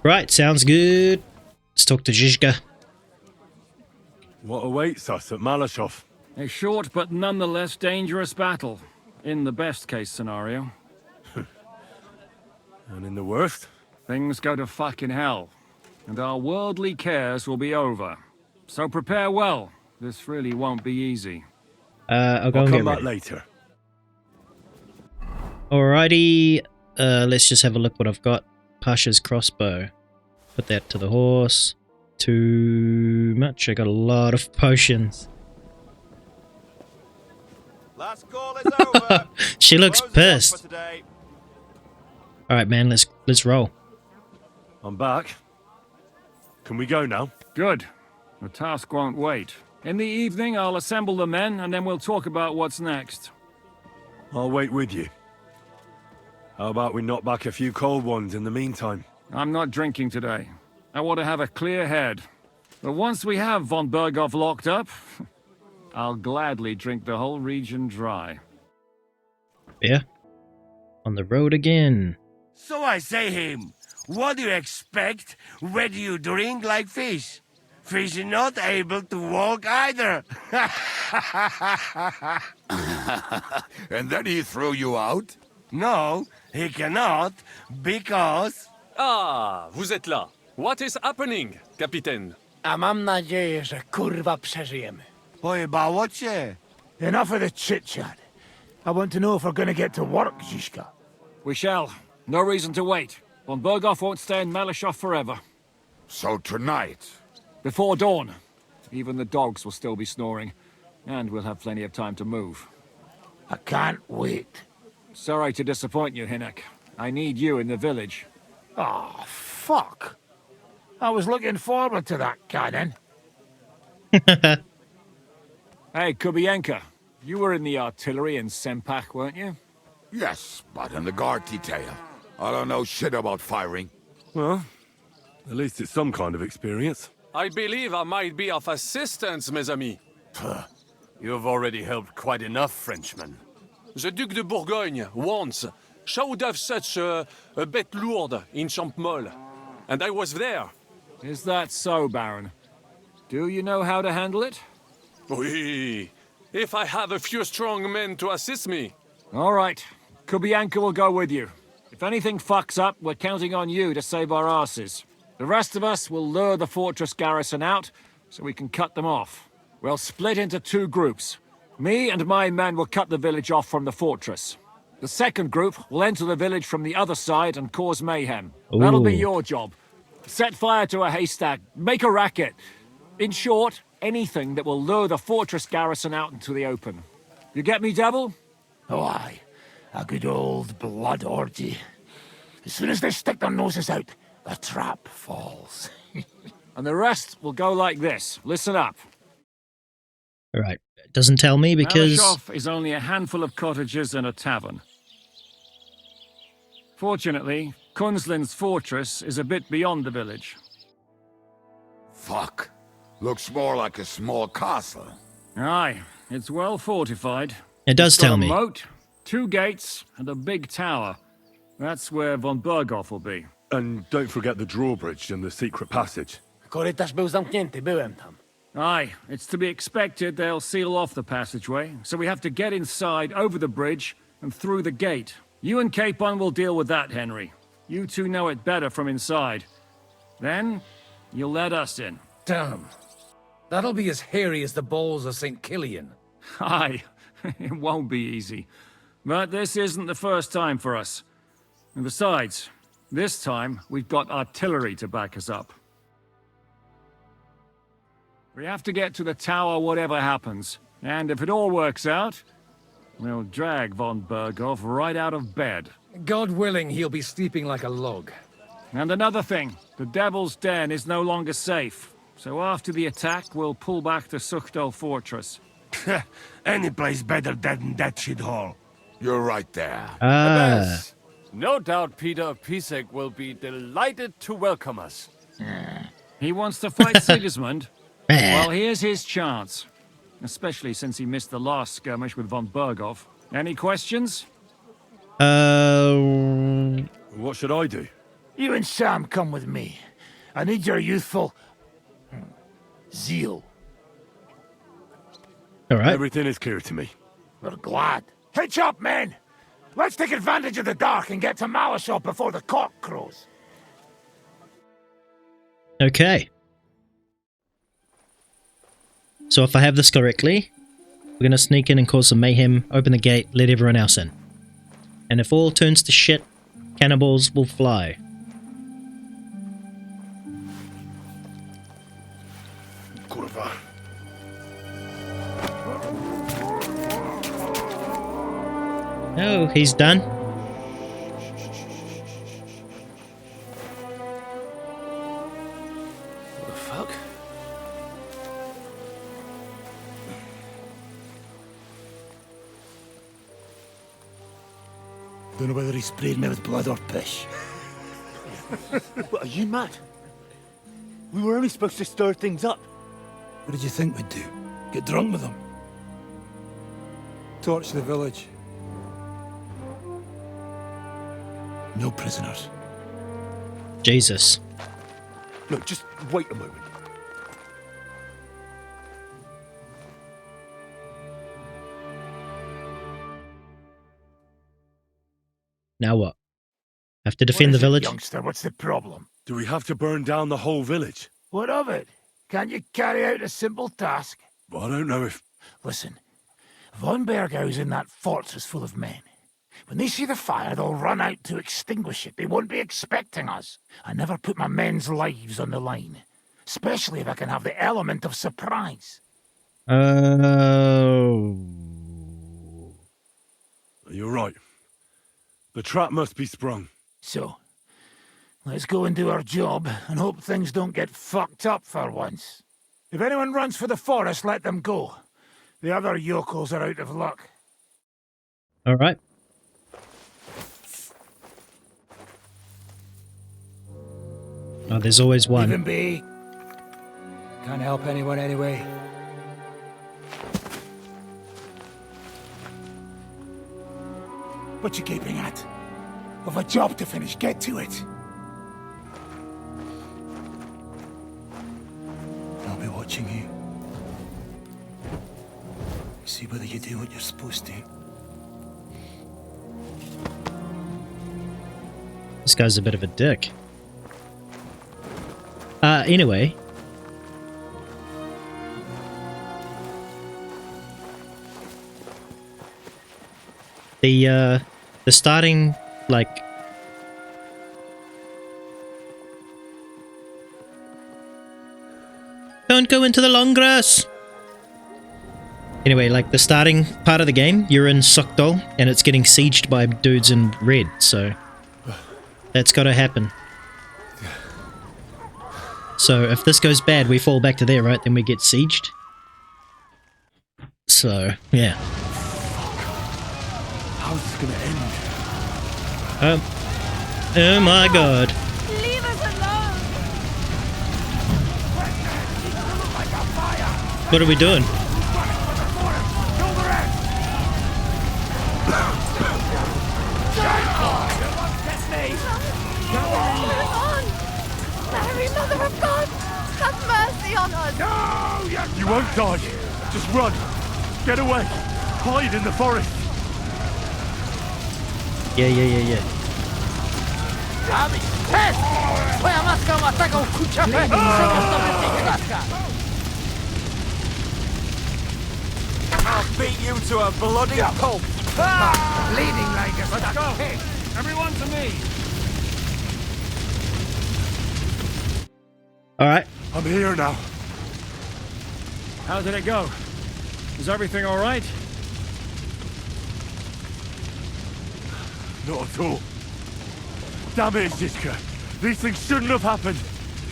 Right, sounds good. Let's talk to Zhizhka. What awaits us at Malechov? A short but nonetheless dangerous battle, in the best case scenario. And in the worst? Things go to fucking hell, and our worldly cares will be over. So prepare well. This really won't be easy. I'll go and get come back ready. later. Alrighty, let's just have a look what I've got. Pasha's crossbow. Put that to the horse. Too much. I got a lot of potions. Last call is over. She looks pissed. Alright, man, let's roll. I'm back. Can we go now? Good. The task won't wait. In the evening, I'll assemble the men, and then we'll talk about what's next. I'll wait with you. How about we knock back a few cold ones in the meantime? I'm not drinking today. I want to have a clear head. But once we have von Berghoff locked up, I'll gladly drink the whole region dry. Yeah. On the road again. So I say him, what do you expect when you drink like fish? Fish is not able to walk either. And then he threw you out? No, he cannot, because... Ah, vous êtes là. What is happening, Captain? A mam nadzieję, że kurwa przeżyjemy. Pojebało cię. Enough of the chit-chat. I want to know if we're gonna get to work, Zizka. We shall. No reason to wait. Von Berghoff won't stay in Malechov forever. So tonight? Before dawn. Even the dogs will still be snoring. And we'll have plenty of time to move. I can't wait. Sorry to disappoint you, Hinnock. I need you in the village. Oh, fuck. I was looking forward to that, Cannon. Hey, Kubienka. You were in the artillery in Sempach, weren't you? Yes, but in the guard detail. I don't know shit about firing. Well, at least it's some kind of experience. I believe I might be of assistance, mes amis. You've already helped quite enough, Frenchmen. The Duc de Bourgogne, once, showed off such a bête lourde in Champmol. And I was there. Is that so, Baron? Do you know how to handle it? Oui. If I have a few strong men to assist me. All right. Kubienka will go with you. If anything fucks up, we're counting on you to save our asses. The rest of us will lure the fortress garrison out, so we can cut them off. We'll split into 2 groups. Me and my men will cut the village off from the fortress. The second group will enter the village from the other side and cause mayhem. Ooh. That'll be your job. Set fire to a haystack, make a racket. In short, anything that will lure the fortress garrison out into the open. You get me, Devil? Oh, aye. A good old blood orgy. As soon as they stick their noses out, the trap falls. And the rest will go like this. Listen up. Alright. Doesn't tell me because... Malechov is only a handful of cottages and a tavern. Fortunately, Kunzlin's fortress is a bit beyond the village. Fuck. Looks more like a small castle. Aye, it's well fortified. It does It's got tell a me. moat, 2 gates, and a big tower. That's where von Berghoff will be. And don't forget the drawbridge and the secret passage. Korytarz był zamknięty, byłem tam. Aye, it's to be expected they'll seal off the passageway, so we have to get inside, over the bridge, and through the gate. You and Capon will deal with that, Henry. You two know it better from inside. Then, you'll let us in. Damn. That'll be as hairy as the balls of St. Killian. Aye, it won't be easy. But this isn't the first time for us. And besides, this time we've got artillery to back us up. We have to get to the tower whatever happens. And if it all works out, we'll drag von Berghoff right out of bed. God willing, he'll be sleeping like a log. And another thing, the Devil's Den is no longer safe. So after the attack, we'll pull back to Suchto Fortress. Any place better than that shithole. You're right there. No doubt Peter Pisek will be delighted to welcome us. He wants to fight Sigismund? Well, here's his chance. Especially since he missed the last skirmish with von Berghoff. Any questions? What should I do? You and Sam come with me. I need your youthful... zeal. Alright. Everything is clear to me. We're glad. Hitch up, men! Let's take advantage of the dark and get to Malechov before the cock crows. Okay. So if I have this correctly, we're going to sneak in and cause some mayhem, open the gate, let everyone else in. And if all turns to shit, cannonballs will fly. Kurwa. Oh, he's done. What the fuck? Don't know whether he sprayed me with blood or piss. What, are you mad? We were only supposed to stir things up. What did you think we'd do? Get drunk with them? Torch the village. No prisoners. Jesus. Look, just wait a moment. Now what? Have to defend the village? Youngster, what's the problem? Do we have to burn down the whole village? What of it? Can't you carry out a simple task? I don't know if... Listen, Von Bergau's in that fortress full of men. When they see the fire, they'll run out to extinguish it. They won't be expecting us. I never put my men's lives on the line. Especially if I can have the element of surprise. Oh. You're right. The trap must be sprung. So, let's go and do our job and hope things don't get fucked up for once. If anyone runs for the forest, let them go. The other yokels are out of luck. All right. Oh, there's always one. Leave him be. Can't help anyone anyway. What you keeping at? We've a job to finish. Get to it. I'll be watching you. See whether you do what you're supposed to. This guy's a bit of a dick. Anyway. The starting, like... Don't go into the long grass! Anyway, like, the starting part of the game, you're in Sokdol, and it's getting sieged by dudes in red, so... That's gotta happen. So, if this goes bad, we fall back to there, right? Then we get sieged. So, yeah. How's this gonna end? Oh my god. Leave us alone! What are we doing? Mary, Mother of God, have mercy on us! No! You won't die. Just run. Get away. Hide in the forest. Yeah. I'll beat you to a bloody pulp. Bleeding like a Let's go. Everyone to me. Alright. I'm here now. How did it go? Is everything all right? Not at all. Damn it, Ziska. These things shouldn't have happened.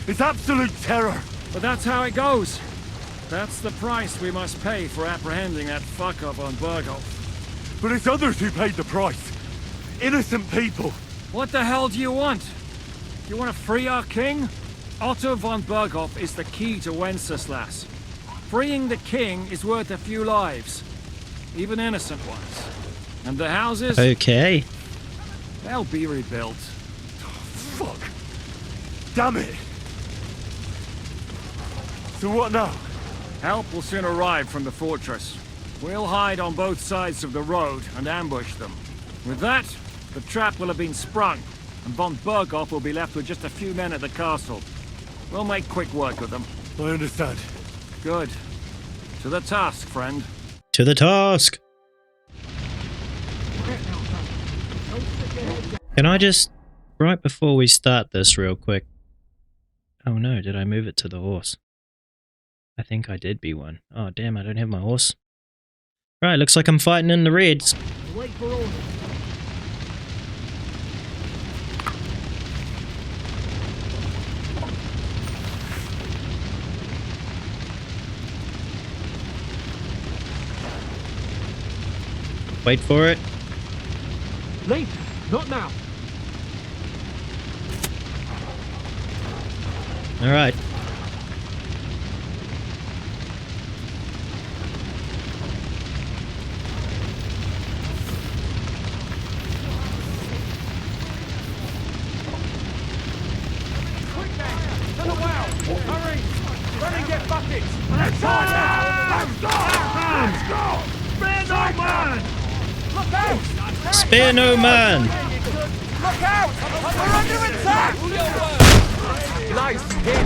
It's absolute terror. But that's how it goes. That's the price we must pay for apprehending that fuck-up on Burgolf. But it's others who paid the price. Innocent people. What the hell do you want? You want to free our king? Otto von Berghoff is the key to Wenceslas. Freeing the king is worth a few lives. Even innocent ones. And the houses? Okay. They'll be rebuilt. Fuck. Damn it. So what now? Help will soon arrive from the fortress. We'll hide on both sides of the road and ambush them. With that, the trap will have been sprung, and von Berghoff will be left with just a few men at the castle. We'll make quick work of them. I understand. Good. To the task, friend. To the task! Can I just... Right before we start this real quick... Oh no, did I move it to the horse? I think I did B1. Oh damn, I don't have my horse. Right, looks like I'm fighting in the reds. Wait for orders. Wait for it. Later, not now. Alright. Spare no man! Look out! We're under attack! Nice hit!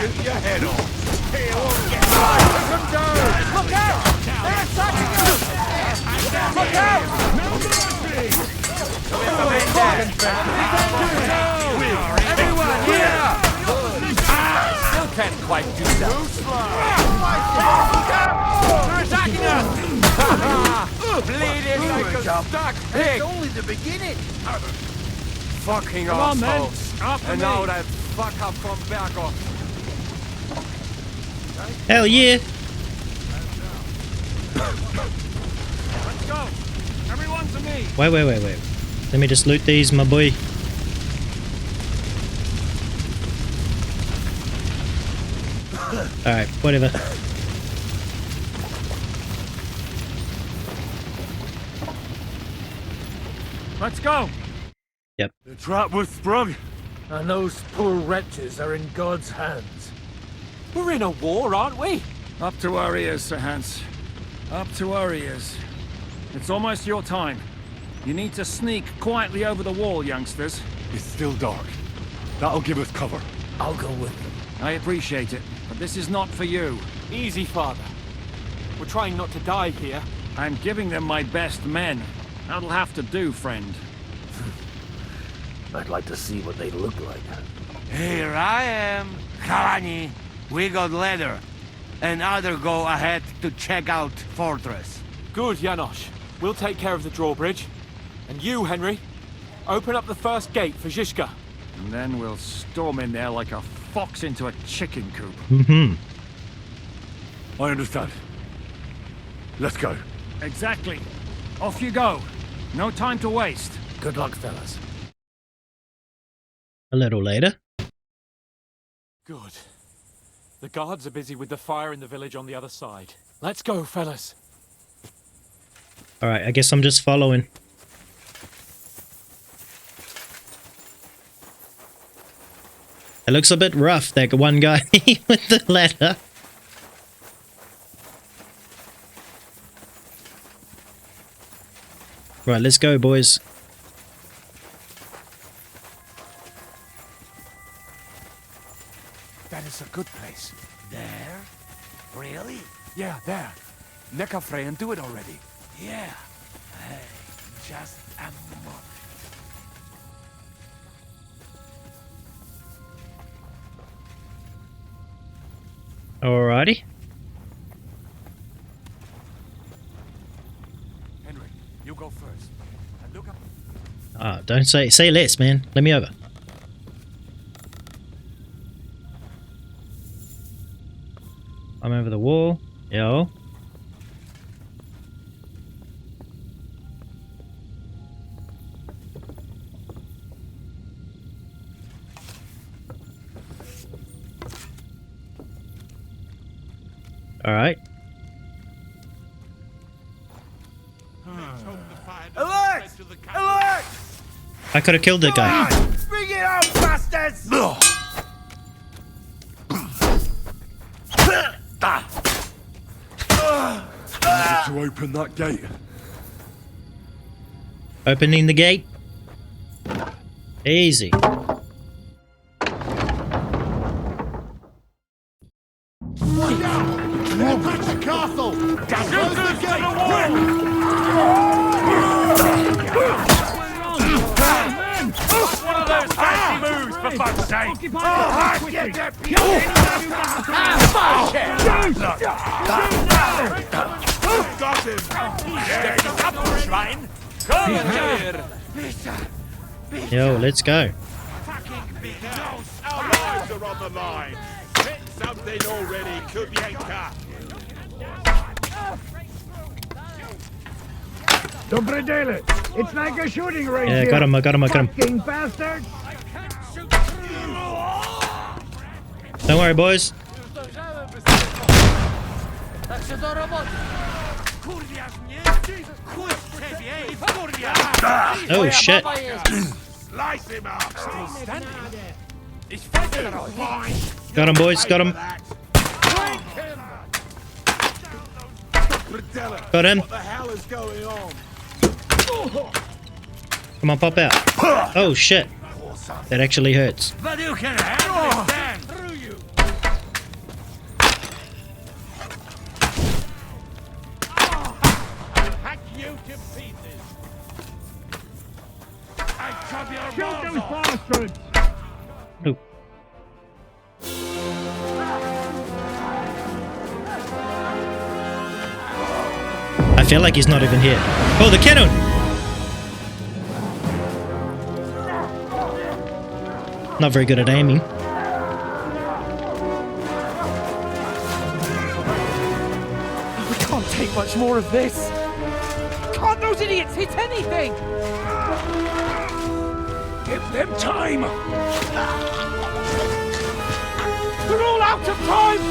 Shoot your head off! Look out! They're attacking us! Look out! Everyone here! Still can't quite do that. They're attacking us! Bleeding like a stuck pig! It's only the beginning! Fucking assholes! And now that fuck up from back off. Hell yeah! Let's go! Everyone to me! Wait. Let me just loot these, my boy. Alright, whatever. Let's go! Yep. The trap was sprung. And those poor wretches are in God's hands. We're in a war, aren't we? Up to our ears, Sir Hans. Up to our ears. It's almost your time. You need to sneak quietly over the wall, youngsters. It's still dark. That'll give us cover. I'll go with them. I appreciate it, but this is not for you. Easy, Father. We're trying not to die here. I'm giving them my best men. That'll have to do, friend. I'd like to see what they look like. Here I am, Kalani. We got leather. And other go ahead to check out fortress. Good, Janosch. We'll take care of the drawbridge. And you, Henry, open up the first gate for Zizka. And then we'll storm in there like a fox into a chicken coop. Mm-hmm. I understand. Let's go. Exactly. Off you go. No time to waste. Good luck, fellas. A little later. Good. The guards are busy with the fire in the village on the other side. Let's go, fellas. Alright, I guess I'm just following. It looks a bit rough, that one guy with the ladder. Right, let's go, boys. That is a good place. There? Really? Yeah, there. Nekafre and do it already. Yeah. Hey, just a moment. Alrighty. Henry, you go first. And look up. Ah, don't say less, man. Let me over. I'm over the wall. Yo. Alright. Alert! Alert! I could have killed that guy. Bring it on, bastards! To open that gate. Opening the gate. Easy. Back to castle! Close the gate! One of those fancy moves, for fuck's sake! Get that Got him! Schwein! Yo, let's go. Our lives are on the line! Hit something already, Kubienka! Don't predale it. It's like a shooting range. Yeah, here. got him, I got him. Fucking bastard! Don't worry, boys. Oh shit. Slice him up. Got him, boys. Got him. Got him. What the hell is going on? Come on, pop out. Oh shit. That actually hurts. But you can handle it through you. Hack you to pieces. Shoot those bastards! Oh. I feel like he's not even here. Oh, the cannon! Not very good at aiming. We can't take much more of this. Can't those idiots hit anything? Give them time. They're all out of time.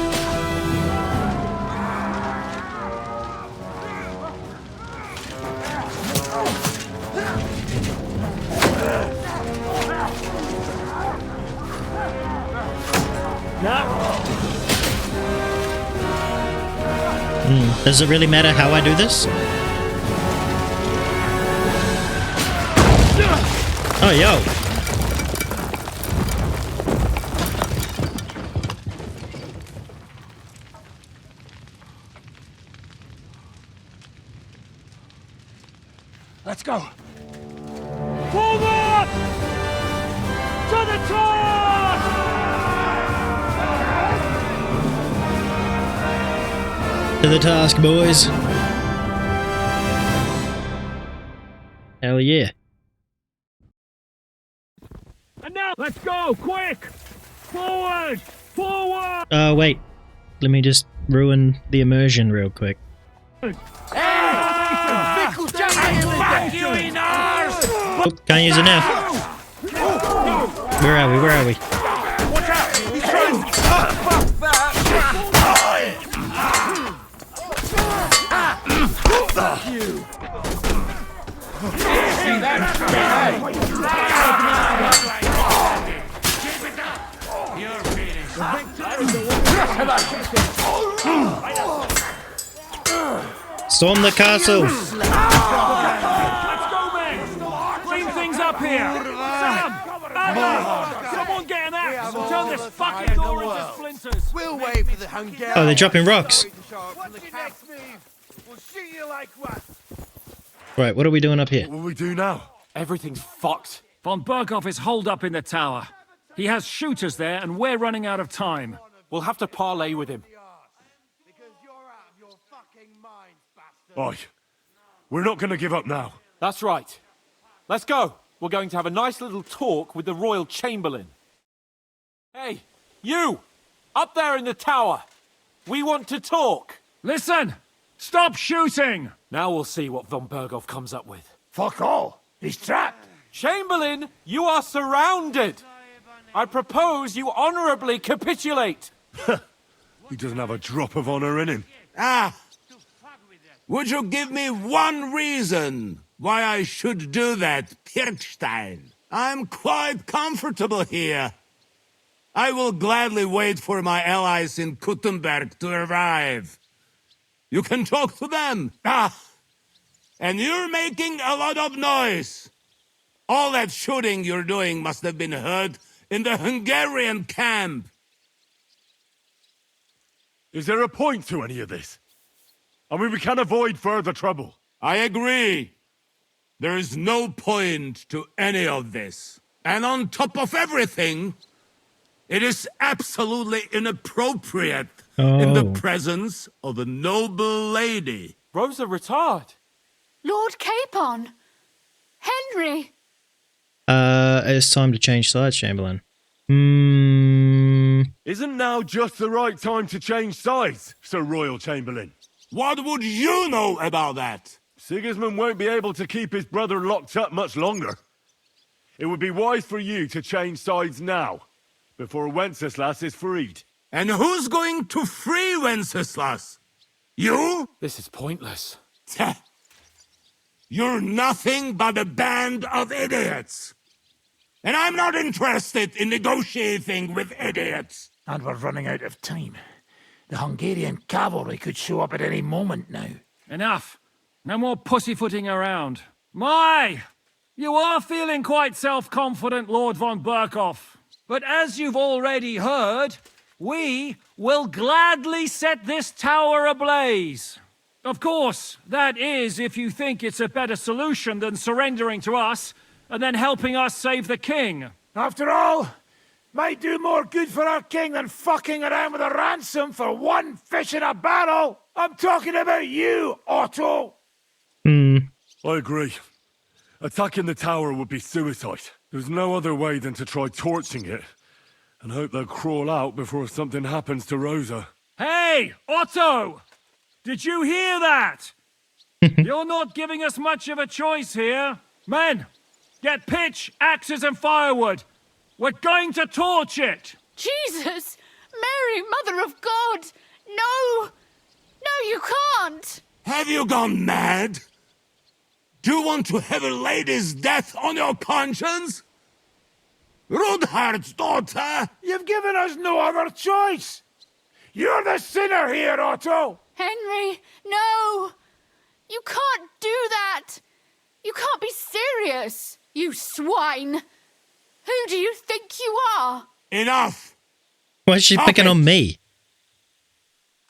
Does it really matter how I do this? Oh, yo. Let's go. Forward! To the top! To the task, boys. Hell yeah. And now, let's go, quick! Forward! Forward! Wait. Let me just ruin the immersion real quick. Hey! Oh, can't use it now. Where are we? Where are we? Watch out! He's trying. Fuck that! Fuck you! See that? You're finished. Storm the castle! Let's go, men! Clean things up here! Sam! Anna! Someone get an axe and turn this fucking door into splinters! We'll wait for the Hungarian. Oh, they're dropping rocks. What's your next move? We'll shoot you like what? Right, what are we doing up here? What will we do now? Everything's fucked. Von Berghoff is holed up in the tower. He has shooters there, and we're running out of time. We'll have to parley with him. Oi, we're not going to give up now. That's right. Let's go. We're going to have a nice little talk with the Royal Chamberlain. Hey, you! Up there in the tower! We want to talk! Listen! Stop shooting! Now we'll see what Von Berghoff comes up with. Fuck all! He's trapped! Chamberlain, you are surrounded! I propose you honorably capitulate! He doesn't have a drop of honor in him. Ah! Would you give me one reason why I should do that, Pirkstein? I'm quite comfortable here. I will gladly wait for my allies in Kuttenberg to arrive. You can talk to them. Ah! And you're making a lot of noise. All that shooting you're doing must have been heard in the Hungarian camp. Is there a point to any of this? I mean, we can avoid further trouble. I agree. There is no point to any of this. And on top of everything, it is absolutely inappropriate in the presence of a noble lady. Rosa Retard. Lord Capon. Henry. It's time to change sides, Chamberlain. Isn't now just the right time to change sides, Sir Royal Chamberlain? What would you know about that? Sigismund won't be able to keep his brother locked up much longer. It would be wise for you to change sides now, before Wenceslas is freed. And who's going to free Wenceslas? You? This is pointless. You're nothing but a band of idiots. And I'm not interested in negotiating with idiots. And we're running out of time. The Hungarian cavalry could show up at any moment now. Enough. No more pussyfooting around. My! You are feeling quite self-confident, Lord von Berkhoff. But as you've already heard, we will gladly set this tower ablaze. Of course, that is if you think it's a better solution than surrendering to us and then helping us save the king. After all, might do more good for our king than fucking around with a ransom for one fish in a barrel. I'm talking about you, Otto. I agree. Attacking the tower would be suicide. There's no other way than to try torching it and hope they'll crawl out before something happens to Rosa. Hey, Otto! Did you hear that? You're not giving us much of a choice here. Men, get pitch, axes and firewood. We're going to torch it! Jesus! Mary, Mother of God! No! No, you can't! Have you gone mad? Do you want to have a lady's death on your conscience? Rudhard's daughter! You've given us no other choice! You're the sinner here, Otto! Henry, no! You can't do that! You can't be serious! You swine! Who do you think you are? Enough! Why is she picking on me?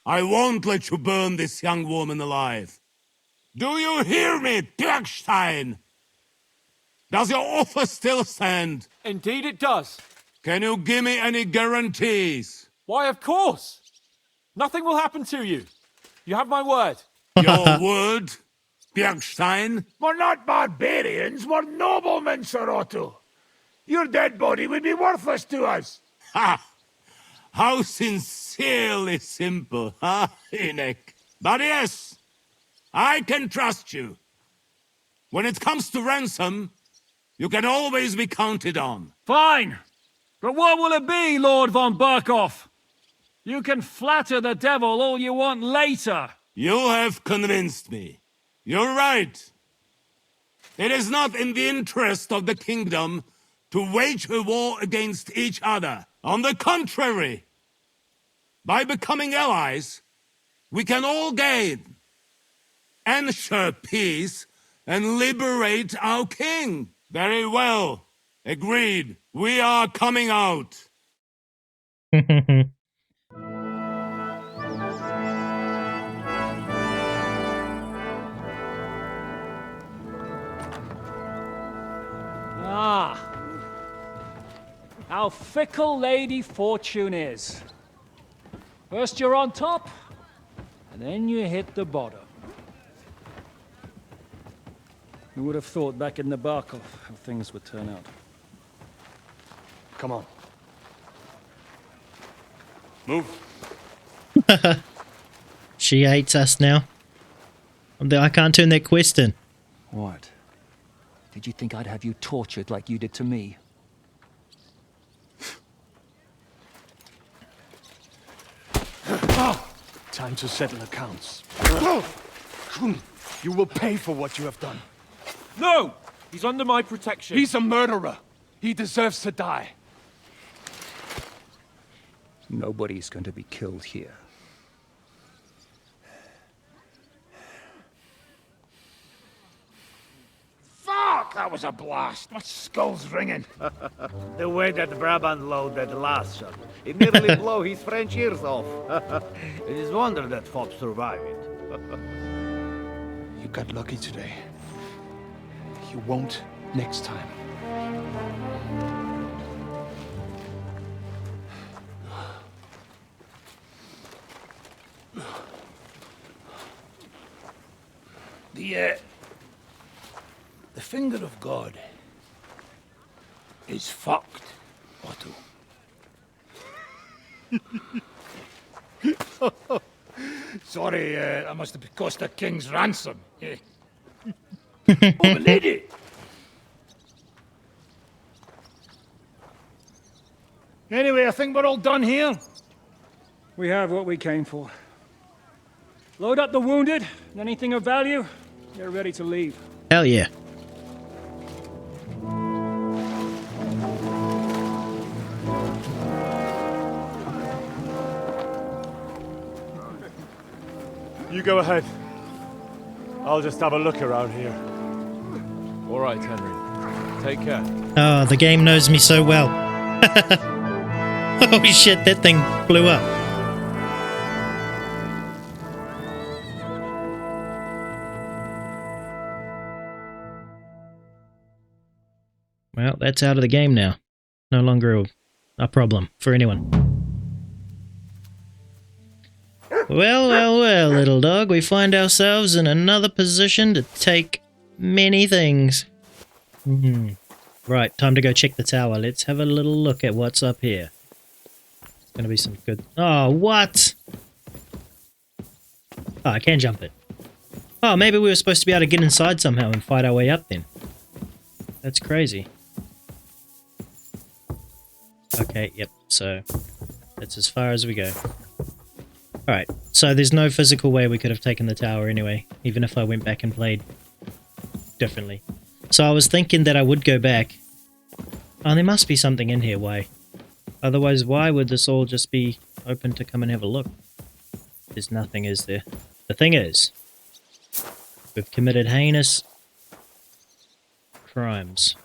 I won't let you burn this young woman alive. Do you hear me, Pirkstein? Does your offer still stand? Indeed it does. Can you give me any guarantees? Why, of course. Nothing will happen to you. You have my word. Your word, Pirkstein? We're not barbarians, we're noblemen, Sir Otto. Your dead body would be worthless to us. Ha! How sincerely simple, huh, Enoch? But yes, I can trust you. When it comes to ransom, you can always be counted on. Fine. But what will it be, Lord von Berkhoff? You can flatter the devil all you want later. You have convinced me. You're right. It is not in the interest of the kingdom to wage a war against each other. On the contrary, by becoming allies, we can all gain, ensure peace, and liberate our king. Very well. Agreed. We are coming out. Ah. How fickle Lady Fortune is. First you're on top, and then you hit the bottom. Who would have thought back in the Barkov how things would turn out? Come on. Move. She hates us now. I can't turn that quest in. What? Did you think I'd have you tortured like you did to me? Time to settle accounts. You will pay for what you have done. No! He's under my protection. He's a murderer. He deserves to die. Nobody's going to be killed here. Fuck! That was a blast. My skull's ringing. The way that Brabant loaded the last shot, it nearly blew his French ears off. It is wonder that Fop survived it. You got lucky today. You won't next time. The finger of God is fucked, Otto. Sorry, I must have cost the king's ransom. Oh, my lady! Anyway, I think we're all done here. We have what we came for. Load up the wounded, and anything of value, you're ready to leave. Hell yeah. You go ahead. I'll just have a look around here. All right, Henry. Take care. Oh, the game knows me so well. Holy shit, that thing blew up. Well, that's out of the game now. No longer a problem for anyone. Well, well, well, little dog. We find ourselves in another position to take many things. Right, time to go check the tower. Let's have a little look at what's up here. It's gonna be some good... Oh, what? Oh, I can jump it. Oh, maybe we were supposed to be able to get inside somehow and fight our way up then. That's crazy. Okay, yep, so that's as far as we go. Alright, so there's no physical way we could have taken the tower anyway, even if I went back and played differently. So I was thinking that I would go back. Oh, there must be something in here, why? Otherwise, why would this all just be open to come and have a look? There's nothing, is there? The thing is, we've committed heinous crimes.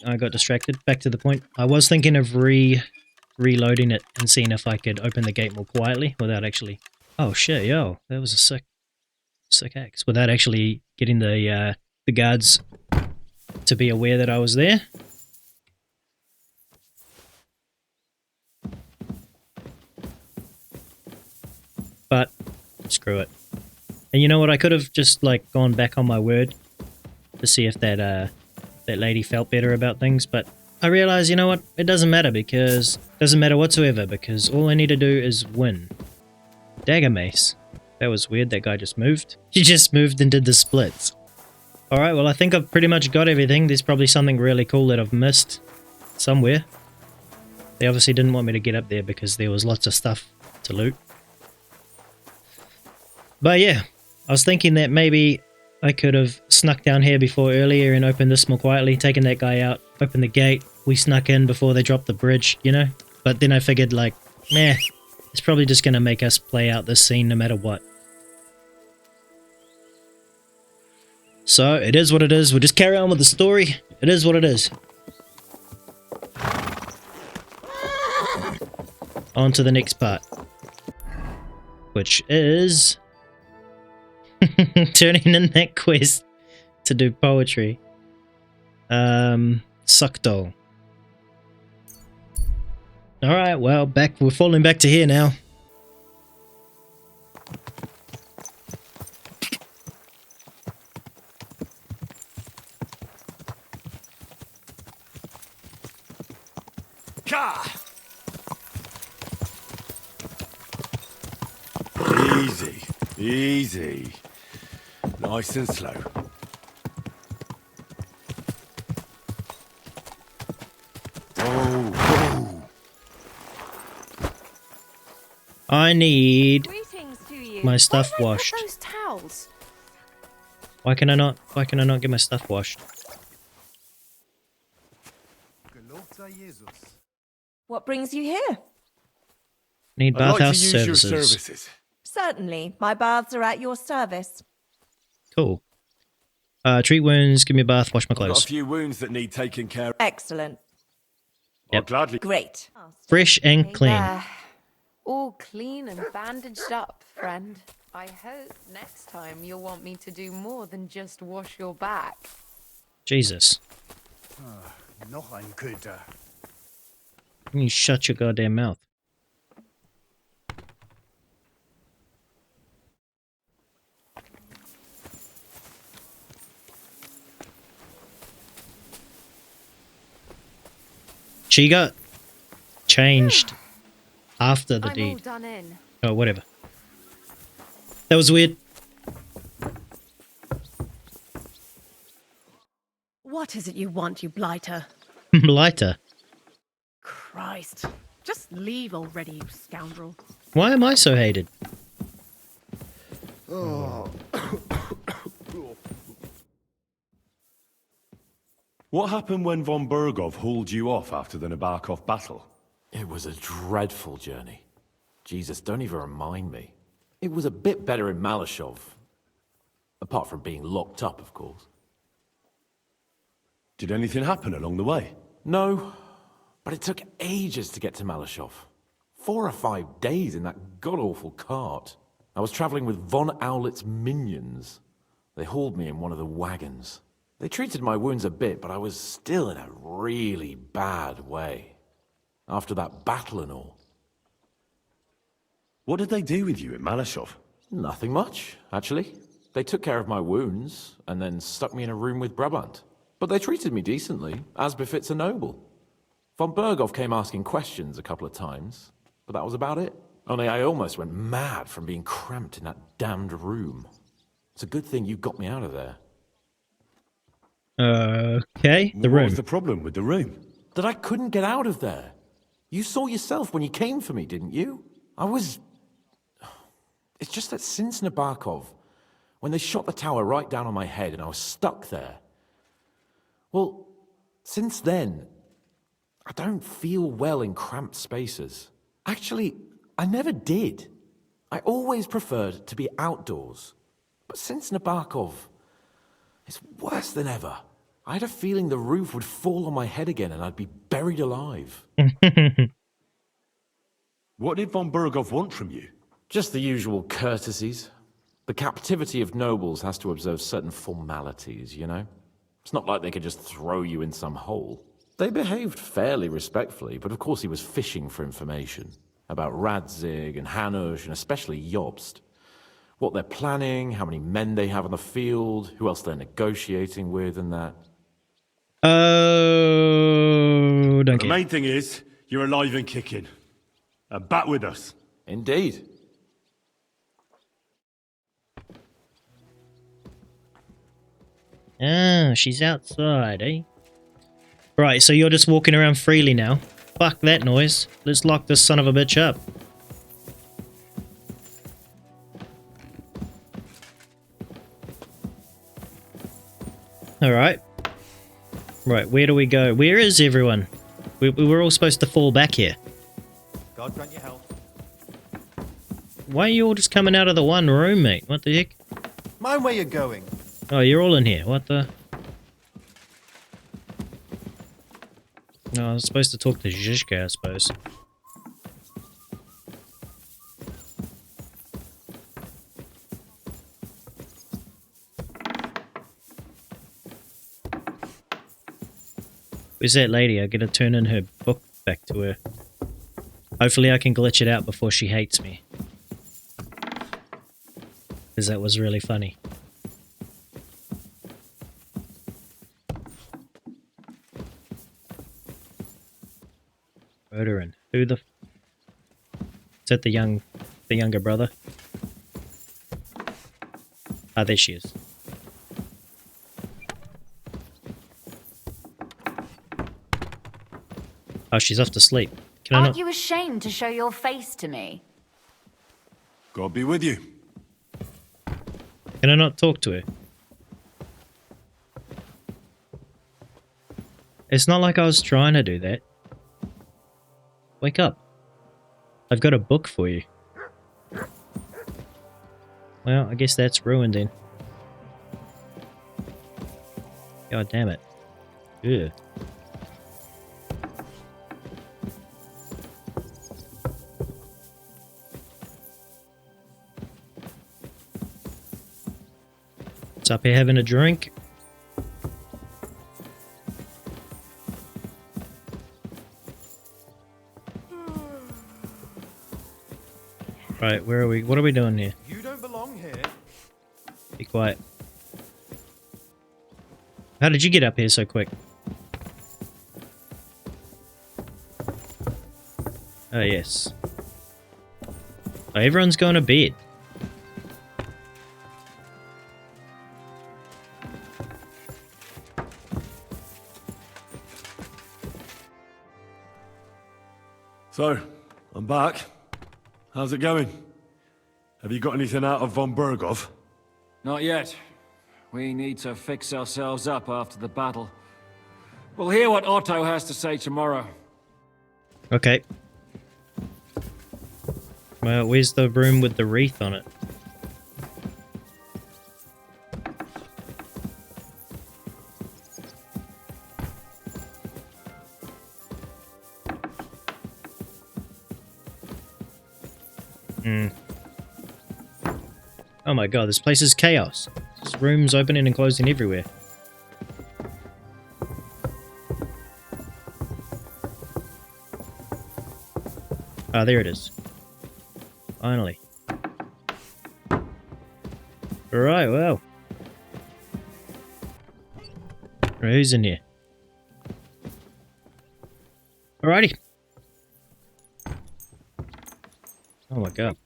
I got distracted. Back to the point. I was thinking of reloading it and seeing if I could open the gate more quietly without actually... Oh shit, yo, that was a sick axe. Without actually getting the guards to be aware that I was there. But screw it. And you know what? I could have just like gone back on my word to see if that lady felt better about things, but I realized, you know what? It doesn't matter because it doesn't matter whatsoever because all I need to do is win. Dagger mace. That was weird. That guy just moved. He just moved and did the splits. Alright, well I think I've pretty much got everything. There's probably something really cool that I've missed somewhere. They obviously didn't want me to get up there because there was lots of stuff to loot. But yeah, I was thinking that maybe I could have snuck down here before earlier and opened this more quietly, taken that guy out, opened the gate, we snuck in before they dropped the bridge, you know? But then I figured like, meh, it's probably just gonna make us play out this scene no matter what. So, it is what it is. We'll just carry on with the story. It is what it is. On to the next part. Which is... turning in that quest to do poetry. Suckdoll. Alright, well, we're falling back to here now. Easy, easy. Nice and slow. Oh, I need my stuff Where washed. did I put those towels? Why can I not get my stuff washed? What brings you here? Need I'd like to bathhouse use your services. services. Certainly, my baths are at your service. Cool. Treat wounds, give me a bath, wash my I've got clothes. a few wounds that need taking care of. Excellent. I'll gladly. Great. Fresh and clean. There. All clean and bandaged up, friend. I hope next time you'll want me to do more than just wash your back. Jesus. Noch ein Köter. You shut your goddamn mouth. She got changed after the I'm all deed. done in. Oh, whatever. That was weird. What is it you want, you blighter? Blighter. Christ. Just leave already, you scoundrel. Why am I so hated? Oh. What happened when von Bergov hauled you off after the Nabokov battle? It was a dreadful journey. Jesus, don't even remind me. It was a bit better in Malechov. Apart from being locked up, of course. Did anything happen along the way? No, but it took ages to get to Malechov. 4 or 5 days in that god-awful cart. I was traveling with Von Owlet's minions. They hauled me in one of the wagons. They treated my wounds a bit, but I was still in a really bad way. After that battle and all. What did they do with you in Malechov? Nothing much, actually. They took care of my wounds, and then stuck me in a room with Brabant. But they treated me decently, as befits a noble. Von Bergov came asking questions a couple of times, but that was about it. Only I almost went mad from being cramped in that damned room. It's a good thing you got me out of there. Okay, the room. What was the problem with the room? That I couldn't get out of there. You saw yourself when you came for me, didn't you? It's just that since Nabokov, when they shot the tower right down on my head and I was stuck there. Well, since then, I don't feel well in cramped spaces. Actually, I never did. I always preferred to be outdoors. But since Nabokov, it's worse than ever. I had a feeling the roof would fall on my head again and I'd be buried alive. What did von Bergov want from you? Just the usual courtesies. The captivity of nobles has to observe certain formalities, you know? It's not like they could just throw you in some hole. They behaved fairly respectfully, but of course he was fishing for information. About Radzig and Hanush and especially Jobst. What they're planning, how many men they have on the field, who else they're negotiating with and that. Oh, don't The main thing is, you're alive and kicking. And back with us. Indeed. Ah, she's outside, eh? Right, so you're just walking around freely now. Fuck that noise. Let's lock this son of a bitch up. Alright. Right, where do we go? Where is everyone? We were all supposed to fall back here. God grant you health. Why are you all just coming out of the one room, mate? What the heck? Mind where you're going. Oh, you're all in here. What the... No, I was supposed to talk to Zhizhka, I suppose. Where's that lady? I gotta turn in her book back to her. Hopefully I can glitch it out before she hates me. Because that was really funny. Murdering. Who the... Is that the younger brother? Ah, there she is. Oh, she's off to sleep. Can I not... Aren't you ashamed to show your face to me? God be with you. Can I not talk to her? It's not like I was trying to do that. Wake up. I've got a book for you. Well, I guess that's ruined then. God damn it. Ugh. Up here having a drink. Right, where are we? What are we doing here? You don't belong here. Be quiet. How did you get up here so quick? Oh, yes. Oh, everyone's going to bed. So, I'm back. How's it going? Have you got anything out of von Bergov? Not yet. We need to fix ourselves up after the battle. We'll hear what Otto has to say tomorrow. Okay. Well, where's the room with the wreath on it? Oh my god, this place is chaos. There's rooms opening and closing everywhere. Ah, there it is. Finally. Alright, well. Right, who's in here? Alrighty. Oh my god.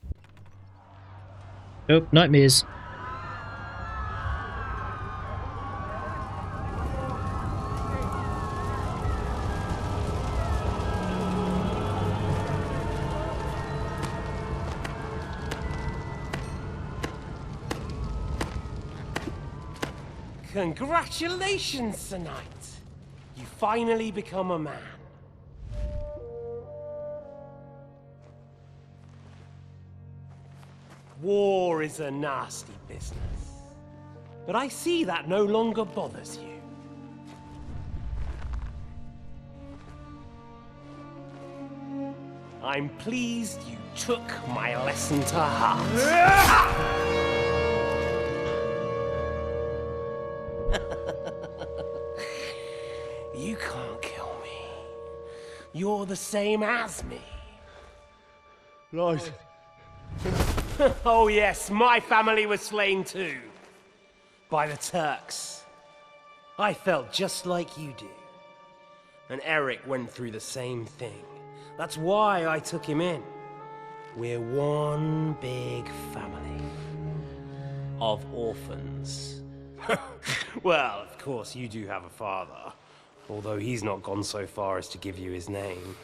Oh, nightmares. Congratulations, Sir Knight. You finally become a man. War is a nasty business, but I see that no longer bothers you. I'm pleased you took my lesson to heart. You can't kill me. You're the same as me. Right. Oh yes, my family was slain too. By the Turks. I felt just like you do. And Eric went through the same thing. That's why I took him in. We're one big family. Of orphans. Well, of course you do have a father. Although he's not gone so far as to give you his name.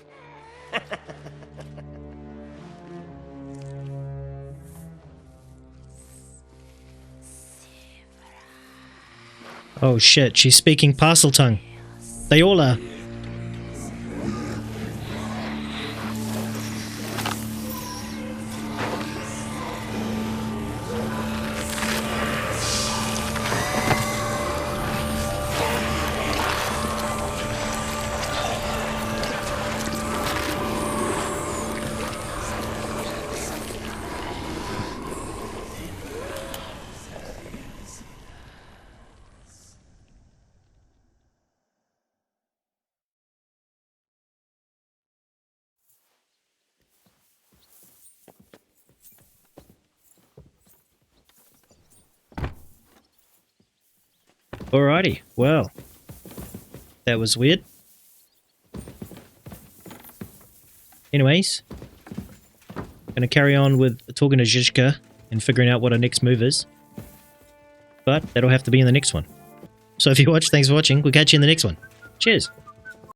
Oh shit, she's speaking parcel tongue. They all are. Alrighty, well, that was weird. Anyways, gonna carry on with talking to Zhizka and figuring out what our next move is. But that'll have to be in the next one. So if you watch, thanks for watching. We'll catch you in the next one. Cheers!